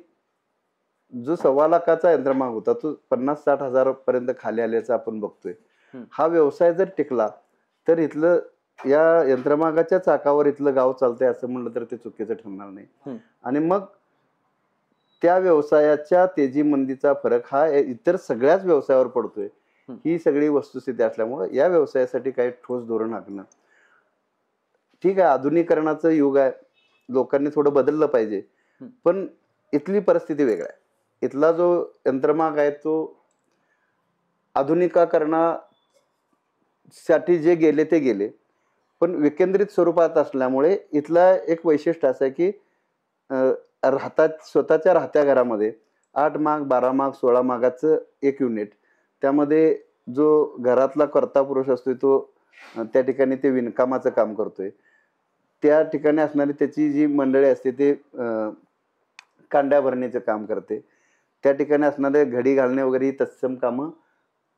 जो 1.25 लाखाचा यंत्रमाग होता तो 50-60 हजार पर्यंत खाली आल्याचं आपण बघतोय. हा व्यवसाय जर टिकला तर इथलं या यंत्रमागाच्या चाकावर इथलं गाव चालतंय असं म्हणलं तर ते चुकीचं ठरणार नाही. आणि मग त्या व्यवसायाच्या तेजी मंदीचा फरक हा इतर सगळ्याच व्यवसायावर पडतोय. ही सगळी वस्तुस्थिती असल्यामुळे या व्यवसायासाठी काही ठोस धोरण आखणं ठीक आहे. आधुनिकीकरणाचं युग आहे, लोकांनी थोडं बदललं पाहिजे. पण इथली परिस्थिती वेगळी आहे. इथला जो यंत्रमाग आहे तो आधुनिकीकरणासाठी जे गेले ते गेले, पण विकेंद्रित स्वरूपात असल्यामुळे इथला एक वैशिष्ट्य असं आहे की स्वतःच्या राहत्या घरामध्ये 8 माग, 12 माग, 16 मागाचं एक युनिट, त्यामध्ये जो घरातला कर्ता पुरुष असतोय तो त्या ठिकाणी ते विणकामाचं काम करतोय. त्या ठिकाणी असणारी त्याची जी मंडळी असते ते कांड्या भरण्याचं काम करते. त्या ठिकाणी असणारे घडी घालणे वगैरे ही तत्सम कामं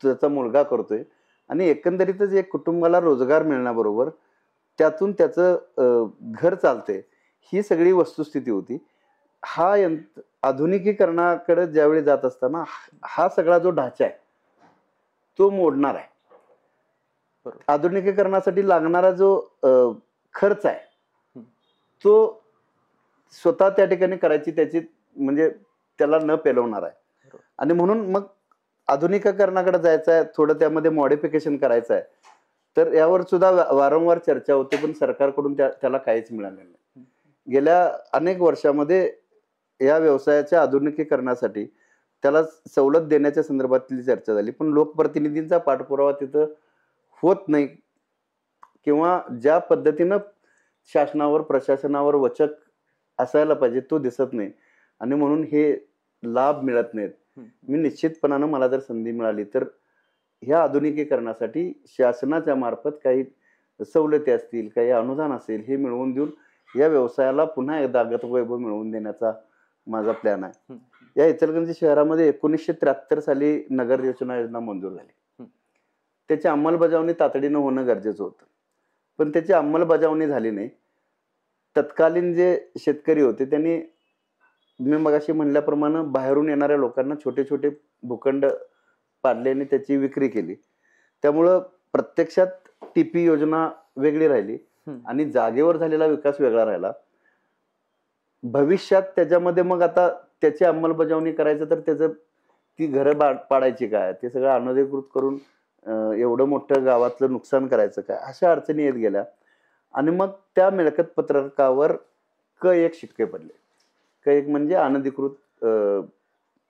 त्याचा मुलगा करतोय. आणि एकंदरीतच एक कुटुंबाला रोजगार मिळण्याबरोबर त्यातून त्याचं घर चालते, ही सगळी वस्तुस्थिती होती. हा आधुनिकीकरणाकडे ज्यावेळी जात असताना हा सगळा जो ढाचा आहे तो मोडणार आहे. आधुनिकीकरणासाठी लागणारा जो खर्च आहे तो स्वतः त्या ठिकाणी करायची त्याची म्हणजे त्याला न पेलवणार आहे. आणि म्हणून मग आधुनिकीकरणाकडे जायचं आहे, थोडं त्यामध्ये मॉडिफिकेशन करायचं आहे. तर यावर सुद्धा वारंवार चर्चा होते, पण सरकारकडून त्याला काहीच मिळालेलं नाही. गेल्या अनेक वर्षामध्ये या व्यवसायाच्या आधुनिकीकरणासाठी त्याला सवलत देण्याच्या संदर्भातली चर्चा झाली, पण लोकप्रतिनिधींचा पाठपुरावा तिथं होत नाही किंवा ज्या पद्धतीनं शासनावर प्रशासनावर वचक असायला पाहिजे तो दिसत नाही. आणि म्हणून हे लाभ मिळत नाहीत. मी निश्चितपणानं मला जर संधी मिळाली तर ह्या आधुनिकीकरणासाठी शासनाच्या मार्फत काही सवलती असतील, काही अनुदान असेल, हे मिळवून देऊन या व्यवसायाला पुन्हा एकदा गतवैभव मिळवून देण्याचा माझा प्लॅन आहे. या इचलकरंजी शहरामध्ये 1973 साली नगर योजना मंजूर झाली. त्याची अंमलबजावणी तातडीनं होणं गरजेचं होतं, पण त्याची अंमलबजावणी झाली नाही. तत्कालीन जे शेतकरी होते त्यांनी मी मगाशी म्हणल्याप्रमाणे बाहेरून येणाऱ्या लोकांना छोटे छोटे भूखंड पाडले आणि त्याची विक्री केली. त्यामुळं प्रत्यक्षात टीपी योजना वेगळी राहिली आणि जागेवर झालेला विकास वेगळा राहिला. भविष्यात त्याच्यामध्ये मग आता त्याची अंमलबजावणी करायचं तर त्याचं ती घरं पाडायची काय, ते सगळं अनधिकृत करून एवढं मोठं गावातलं नुकसान करायचं काय, अशा अडचणी येत गेल्या. आणि मग त्या मिळकत पत्रकावर एक शिक्के पडले. एक म्हणजे अनधिकृत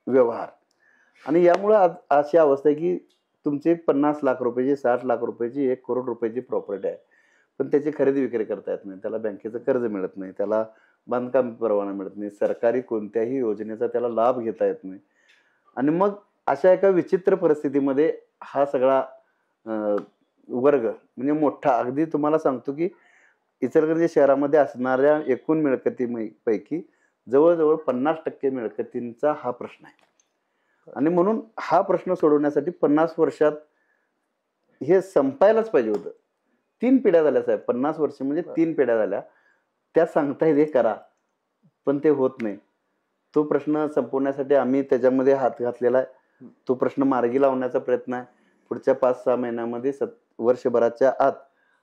व्यवहार. आणि यामुळे अशी अवस्था आहे की तुमची 50 लाख रुपयाची, 60 लाख रुपयाची, 1 करोड रुपयाची प्रॉपर्टी आहे. पण त्याची खरेदी विक्री करता येत नाही. त्याला बँकेचं कर्ज मिळत नाही. त्याला बांधकाम परवाना मिळत नाही. सरकारी कोणत्याही योजनेचा त्याला लाभ घेता येत नाही. आणि मग अशा एका विचित्र परिस्थितीमध्ये हा सगळा वर्ग म्हणजे मोठा, अगदी तुम्हाला सांगतो की इचलकरंजी शहरामध्ये असणाऱ्या एकूण मिळकतीपैकी जवळजवळ 50% मिळकतींचा हा प्रश्न आहे. आणि म्हणून हा प्रश्न सोडवण्यासाठी 50 वर्षात हे संपायलाच पाहिजे होतं. 3 पिढ्या झाल्या साहेब. 50 वर्ष म्हणजे 3 पिढ्या झाल्या. त्या सांगतायत हे करा, पण ते होत नाही. तो प्रश्न संपवण्यासाठी आम्ही त्याच्यामध्ये हात घातलेला आहे. तो प्रश्न मार्गी लावण्याचा प्रयत्न आहे. पुढच्या 5-6 महिन्यामध्ये वर्षभराच्या आत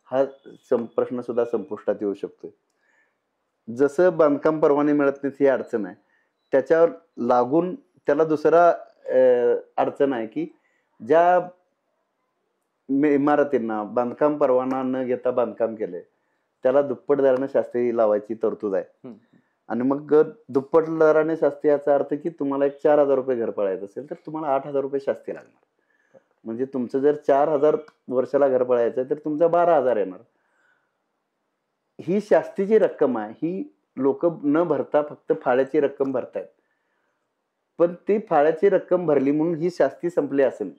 हा प्रश्न सुद्धा संपुष्टात येऊ शकतोय. जसं बांधकाम परवाने मिळत नाहीत ही अडचण आहे, त्याच्यावर लागून त्याला दुसरा अडचण आहे की ज्या इमारतींना बांधकाम परवाना न घेता बांधकाम केले त्याला दुप्पट दराने शास्ती लावायची तरतूद आहे. आणि मग दुप्पट दराने शास्ती याचा अर्थ की तुम्हाला एक 4,000 रुपये घर पाळायचं असेल तर तुम्हाला 8,000 रुपये शास्ती लागणार. म्हणजे तुमचं जर 4,000 वर्षाला घर पाळायचं तर तुमचा 12,000 येणार. ही शास्तीची रक्कम आहे. ही लोक न भरता फक्त फाळ्याची रक्कम भरतायत. पण ती फाळ्याची रक्कम भरली म्हणून ही शास्ती संपली असेल.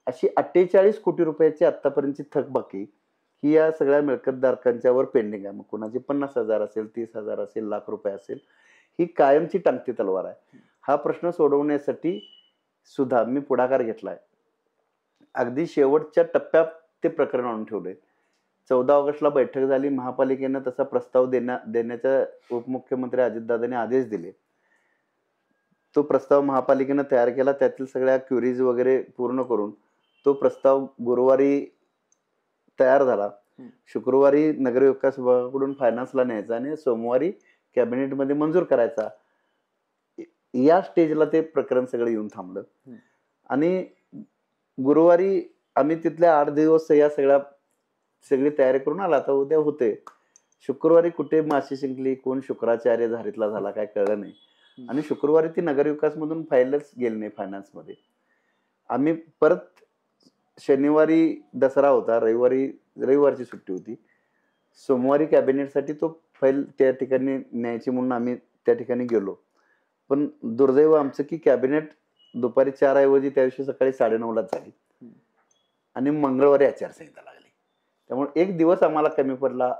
अशी 48 कोटी रुपयाची आतापर्यंतची थकबाकी ही या सगळ्या मिळकतधारकांच्यावर पेंडिंग आहे. मग कोणाची 50,000 असेल, 30,000 असेल, लाख रुपये असेल, ही कायमची टांगती तलवार आहे. हा प्रश्न सोडवण्यासाठी सुद्धा मी पुढाकार घेतलाय. अगदी शेवटच्या टप्प्यात ते प्रकरण आणून ठेवले. 14 ऑगस्टला बैठक झाली. महापालिकेनं तसा प्रस्ताव देण्याच्या उपमुख्यमंत्री अजितदादांनी आदेश दिले. तो प्रस्ताव महापालिकेनं तयार केला. त्यातील सगळ्या क्युरीज वगैरे पूर्ण करून तो प्रस्ताव गुरुवारी तयार झाला. शुक्रवारी नगरविकास विभागाकडून फायनान्सला न्यायचा आणि सोमवारी कॅबिनेटमध्ये मंजूर करायचा. या स्टेजला ते प्रकरण सगळं येऊन थांबलं. आणि गुरुवारी आम्ही तिथल्या 8 दिवस या सगळी तयारी करून आला. आता उद्या होते. शुक्रवारी कुठे माशी शिंकली, कोण शुक्राचार्य झारीतला झाला काय कळलं नाही. आणि शुक्रवारी ती नगरविकास मधून फाईलच गेली नाही फायनान्समध्ये. आम्ही परत शनिवारी दसरा होता, रविवारची सुट्टी होती. सोमवारी कॅबिनेटसाठी तो फाईल त्या ठिकाणी न्यायची म्हणून आम्ही त्या ठिकाणी गेलो. पण दुर्दैव आमचं की कॅबिनेट दुपारी 4 ऐवजी त्या दिवशी सकाळी 9:30लाच झाली. आणि मंगळवारी आचारसंहिता लागली. त्यामुळे एक दिवस आम्हाला कमी पडला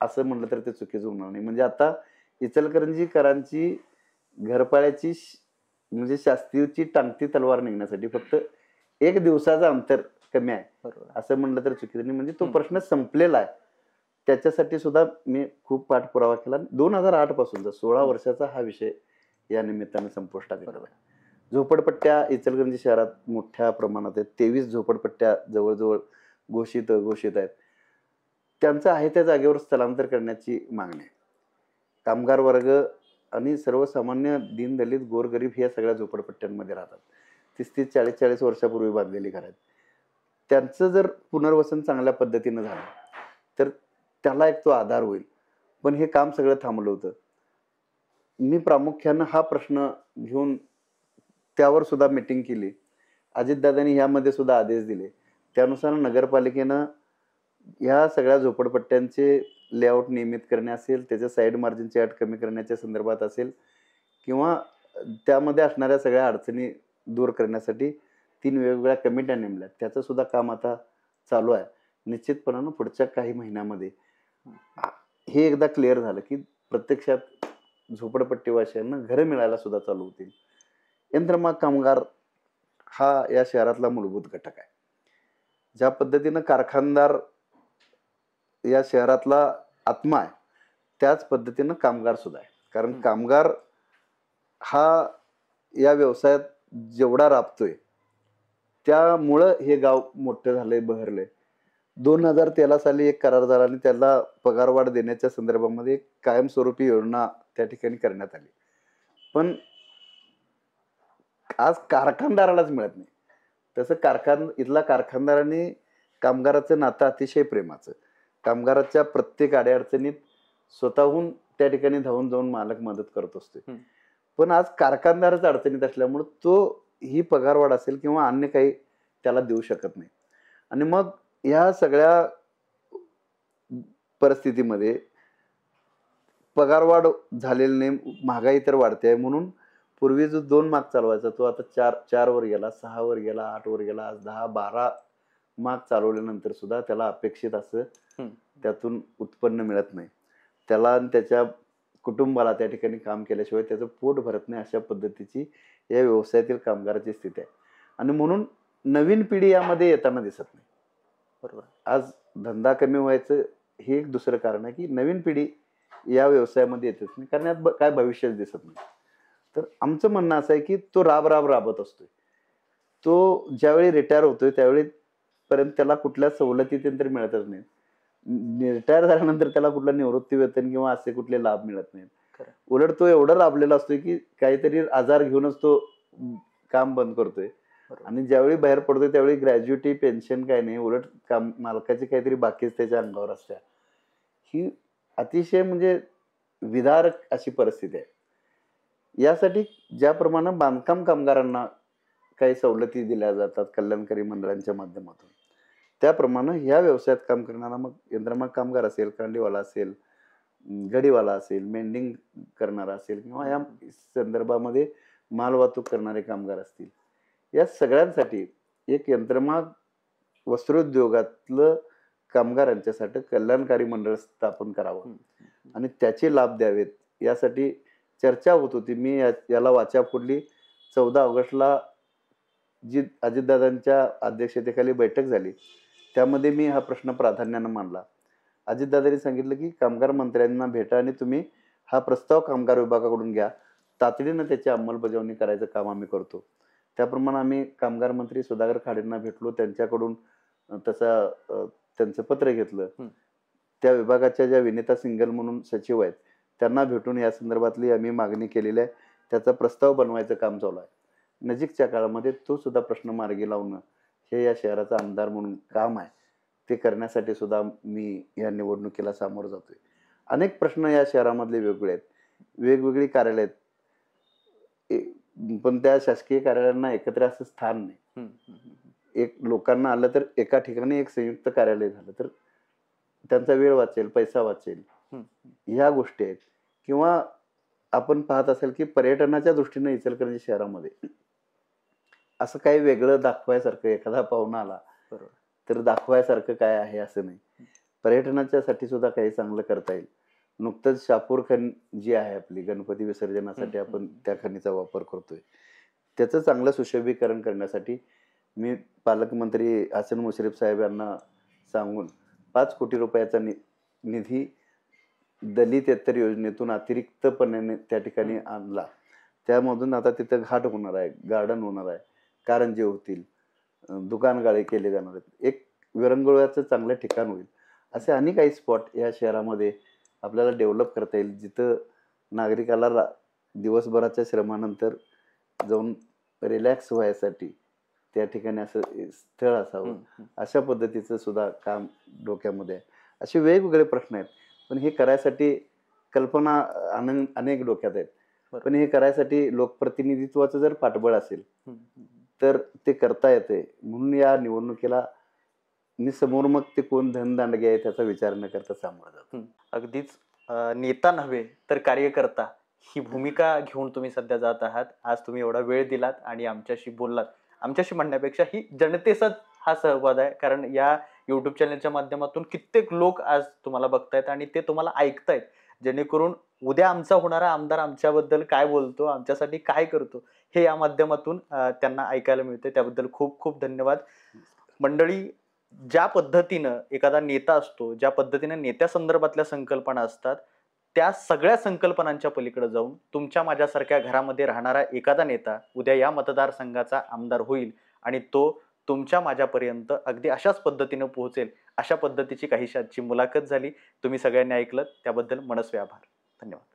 असं म्हटलं तर ते चुकीचं होणार नाही. म्हणजे आता इचलकरंजीकरांची घरपाळ्याची म्हणजे शास्तीची टांगती तलवार निघण्यासाठी फक्त 1 दिवसाचं अंतर कमी आहे असं म्हटलं तर चुकीचं नाही. म्हणजे तो प्रश्न संपलेला आहे. त्याच्यासाठी सुद्धा मी खूप पाठपुरावा केला. 2008 पासूनचा 16 वर्षाचा हा विषय या निमित्तानं संपुष्टात येतो. झोपडपट्ट्या इचलकरंजी शहरात मोठ्या प्रमाणात आहेत. 23 झोपडपट्ट्या जवळजवळ घोषित आहेत. त्यांचं आहे त्या जागेवर स्थलांतर करण्याची मागणी आहे. कामगार वर्ग आणि सर्वसामान्य दीनदलित गोरगरीब ह्या सगळ्या झोपडपट्ट्यांमध्ये राहतात. 30-30, 40-40 वर्षापूर्वी बांधलेली घरं आहेत. त्यांचं जर पुनर्वसन चांगल्या पद्धतीनं झालं तर त्याला एक तो आधार होईल. पण हे काम सगळं थांबलं होतं. मी प्रामुख्यानं हा प्रश्न घेऊन त्यावर सुद्धा मीटिंग केली. अजितदादांनी यामध्ये सुद्धा आदेश दिले. त्यानुसार नगरपालिकेनं ह्या सगळ्या झोपडपट्ट्यांचे लेआउट नियमित करणे असेल, त्याच्या साईड मार्जिनची अट कमी करण्याच्या संदर्भात असेल किंवा त्यामध्ये असणाऱ्या सगळ्या अडचणी दूर करण्यासाठी 3 वेगवेगळ्या कमिट्या नेमल्या. त्याचं सुद्धा काम आता चालू आहे. निश्चितपणानं पुढच्या काही महिन्यामध्ये हे एकदा क्लिअर झालं की प्रत्यक्षात झोपडपट्टीवासियांना घरं मिळायला सुद्धा चालू होतील. यंत्रमाग कामगार हा या शहरातला मूलभूत घटक आहे. ज्या पद्धतीनं कारखानदार या शहरातला आत्मा आहे त्याच पद्धतीनं कामगार सुद्धा आहे. कारण कामगार हा या व्यवसायात जेवढा राबतोय त्यामुळं हे गाव मोठं झालंय, बहरलंय. 2013 साली एक करार झाला आणि त्याला पगारवाढ देण्याच्या संदर्भामध्ये कायमस्वरूपी योजना त्या ठिकाणी करण्यात आली. पण आज कारखानदारालाच मिळत नाही. तसं इथला कारखानदारांनी कामगाराचं नातं अतिशय प्रेमाचं. कामगाराच्या प्रत्येक अडीअडचणीत स्वतःहून त्या ठिकाणी धावून जाऊन मालक मदत करत असतो. पण आज कारखानदारच अडचणीत असल्यामुळे तो ही पगारवाढ असेल किंवा अन्य काही त्याला देऊ शकत नाही. आणि मग ह्या सगळ्या परिस्थितीमध्ये पगारवाढ झालेली नाही, महागाई तर वाढते आहे. म्हणून पूर्वी जो 2 मार्क चालवायचा तो आता 4 वर गेला, 6 वर गेला, 8 वर गेला, आज 10-12 मार्क चालवल्यानंतर सुद्धा त्याला अपेक्षित असं त्यातून उत्पन्न मिळत नाही. त्याला आणि त्याच्या कुटुंबाला त्या ठिकाणी काम केल्याशिवाय त्याचं पोट भरत नाही, अशा पद्धतीची या व्यवसायातील कामगाराची स्थिती आहे. आणि म्हणून नवीन पिढी यामध्ये येताना दिसत नाही. बरोबर. आज धंदा कमी व्हायचं हे एक दुसरं कारण आहे की नवीन पिढी या व्यवसायामध्ये येतच नाही, कारण यात काय भविष्यच दिसत नाही. तर आमचं म्हणणं असं आहे की तो राबत असतोय. तो ज्यावेळी रिटायर होतोय त्यावेळी पर्यंत त्याला कुठल्या सवलती तरी मिळतच नाही. रिटायर झाल्यानंतर त्याला कुठलं निवृत्ती वेतन किंवा असे कुठले लाभ मिळत नाहीत. उलट तो एवढा राबलेला असतोय की काहीतरी आजार घेऊनच तो काम बंद करतोय. आणि ज्यावेळी बाहेर पडतोय त्यावेळी ग्रॅज्युटी, पेन्शन काय नाही, उलट काम मालकाची काहीतरी बाकीच त्याच्या अंगावर असते. ही अतिशय म्हणजे विदारक अशी परिस्थिती आहे. यासाठी ज्याप्रमाणे बांधकाम कामगारांना काही सवलती दिल्या जातात कल्याणकारी मंडळांच्या माध्यमातून, त्याप्रमाणे ह्या व्यवसायात काम करणारा मग यंत्रमाग कामगार असेल, कांडीवाला असेल, गडीवाला असेल, मेंडिंग करणारा असेल किंवा या संदर्भामध्ये मालवाहतूक करणारे कामगार असतील, या सगळ्यांसाठी एक यंत्रमाग वस्त्रोद्योगातलं कामगारांच्यासाठी कल्याणकारी मंडळ स्थापन करावं आणि त्याचे लाभ द्यावेत यासाठी चर्चा होत होती. मी याला वाचा फोडली. 14 ऑगस्टला जी अजितदादांच्या अध्यक्षतेखाली बैठक झाली त्यामध्ये मी हा प्रश्न प्राधान्यानं मांडला. अजितदादांनी सांगितलं की कामगार मंत्र्यांना भेटा आणि तुम्ही हा प्रस्ताव कामगार विभागाकडून घ्या, तातडीनं त्याची अंमलबजावणी करायचं काम आम्ही करतो. त्याप्रमाणे आम्ही कामगार मंत्री सुधाकर खाडेंना भेटलो, त्यांच्याकडून त्यांचं पत्र घेतलं. त्या विभागाच्या ज्या विनिता सिंगल म्हणून सचिव आहेत त्यांना भेटून या संदर्भातली आम्ही मागणी केलेली आहे. त्याचा प्रस्ताव बनवायचं काम चालू आहे. नजीकच्या काळामध्ये तो सुद्धा प्रश्न मार्गी लावणं हे या शहराचा आमदार म्हणून काम आहे. ते करण्यासाठी सुद्धा मी या निवडणुकीला सामोरं जातोय. अनेक प्रश्न या शहरामधले वेगवेगळे आहेत, वेगवेगळी कार्यालय आहेत, पण त्या शासकीय कार्यालयांना एकत्र असं स्थान नाही. एक लोकांना आलं तर एका ठिकाणी एक संयुक्त कार्यालय झालं तर त्यांचा वेळ वाचेल, पैसा वाचेल, ह्या गोष्टी आहेत. किंवा आपण पाहत असेल की पर्यटनाच्या दृष्टीने इचलकरंजी शहरामध्ये असं काही वेगळं दाखवायसारखं एखादा पाहुणा आला तर दाखवायसारखं काय आहे असं नाही. पर्यटनाच्या साठी सुद्धा काही चांगलं करता येईल. नुकतंच शापूर खण जी आहे आपली गणपती विसर्जनासाठी आपण त्या खणीचा वापर करतोय, त्याचं चांगलं सुशोभीकरण करण्यासाठी मी पालकमंत्री हसन मुश्रीफ साहेब यांना सांगून 5 कोटी रुपयाचा निधी दलित योजनेतून अतिरिक्तपणे त्या ठिकाणी आणला. त्यामधून आता तिथं घाट होणार आहे, गार्डन होणार आहे, कारंजे होतील, दुकान गाळे केले जाणार आहेत, एक विरंगुळ्याचं चांगलं ठिकाण होईल. असे अनेक काही स्पॉट या शहरामध्ये आपल्याला डेव्हलप करता येईल, जिथं नागरिकाला दिवसभराच्या श्रमानंतर जाऊन रिलॅक्स व्हायसाठी त्या ठिकाणी असं स्थळ असावं, अशा पद्धतीचं सुद्धा काम डोक्यामध्ये आहे. असे वेगवेगळे प्रश्न आहेत, पण हे करायसाठी कल्पना अनेक डोक्यात आहेत. पण हे करायसाठी लोकप्रतिनिधित्वाचं जर पाठबळ असेल तर ते करता येते. म्हणून या निवडणुकीला मी समोर मग ते कोण धनदांडगे आहे त्याचा विचार न करता सामोरं जातो. अगदीच नेता नव्हे तर कार्यकर्ता ही भूमिका घेऊन तुम्ही सध्या जात आहात. आज तुम्ही एवढा वेळ दिलात आणि आमच्याशी बोललात. आमच्याशी म्हणण्यापेक्षा ही जनतेचाच हा सहभाग आहे, कारण या युट्यूब चॅनलच्या माध्यमातून कित्येक लोक आज तुम्हाला बघतायत आणि ते तुम्हाला ऐकतायत, जेणेकरून उद्या आमचा होणारा आमदार आमच्याबद्दल काय बोलतो, आमच्यासाठी काय करतो हे या माध्यमातून त्यांना ऐकायला मिळते. त्याबद्दल खूप खूप धन्यवाद. मंडळी, ज्या पद्धतीनं एखादा नेता असतो, ज्या पद्धतीने नेत्या संदर्भातल्या संकल्पना असतात, त्या सगळ्या संकल्पनांच्या पलीकडे जाऊन तुमच्या माझ्यासारख्या घरामध्ये राहणारा एखादा नेता उद्या या मतदारसंघाचा आमदार होईल आणि तो तुमच्या माझ्यापर्यंत अगदी अशाच पद्धतीने पोहोचेल, अशा पद्धतीची काहीशी आजची मुलाखत झाली. तुम्ही सगळ्यांनी ऐकलं त्याबद्दल मनस्वी आभार. धन्यवाद.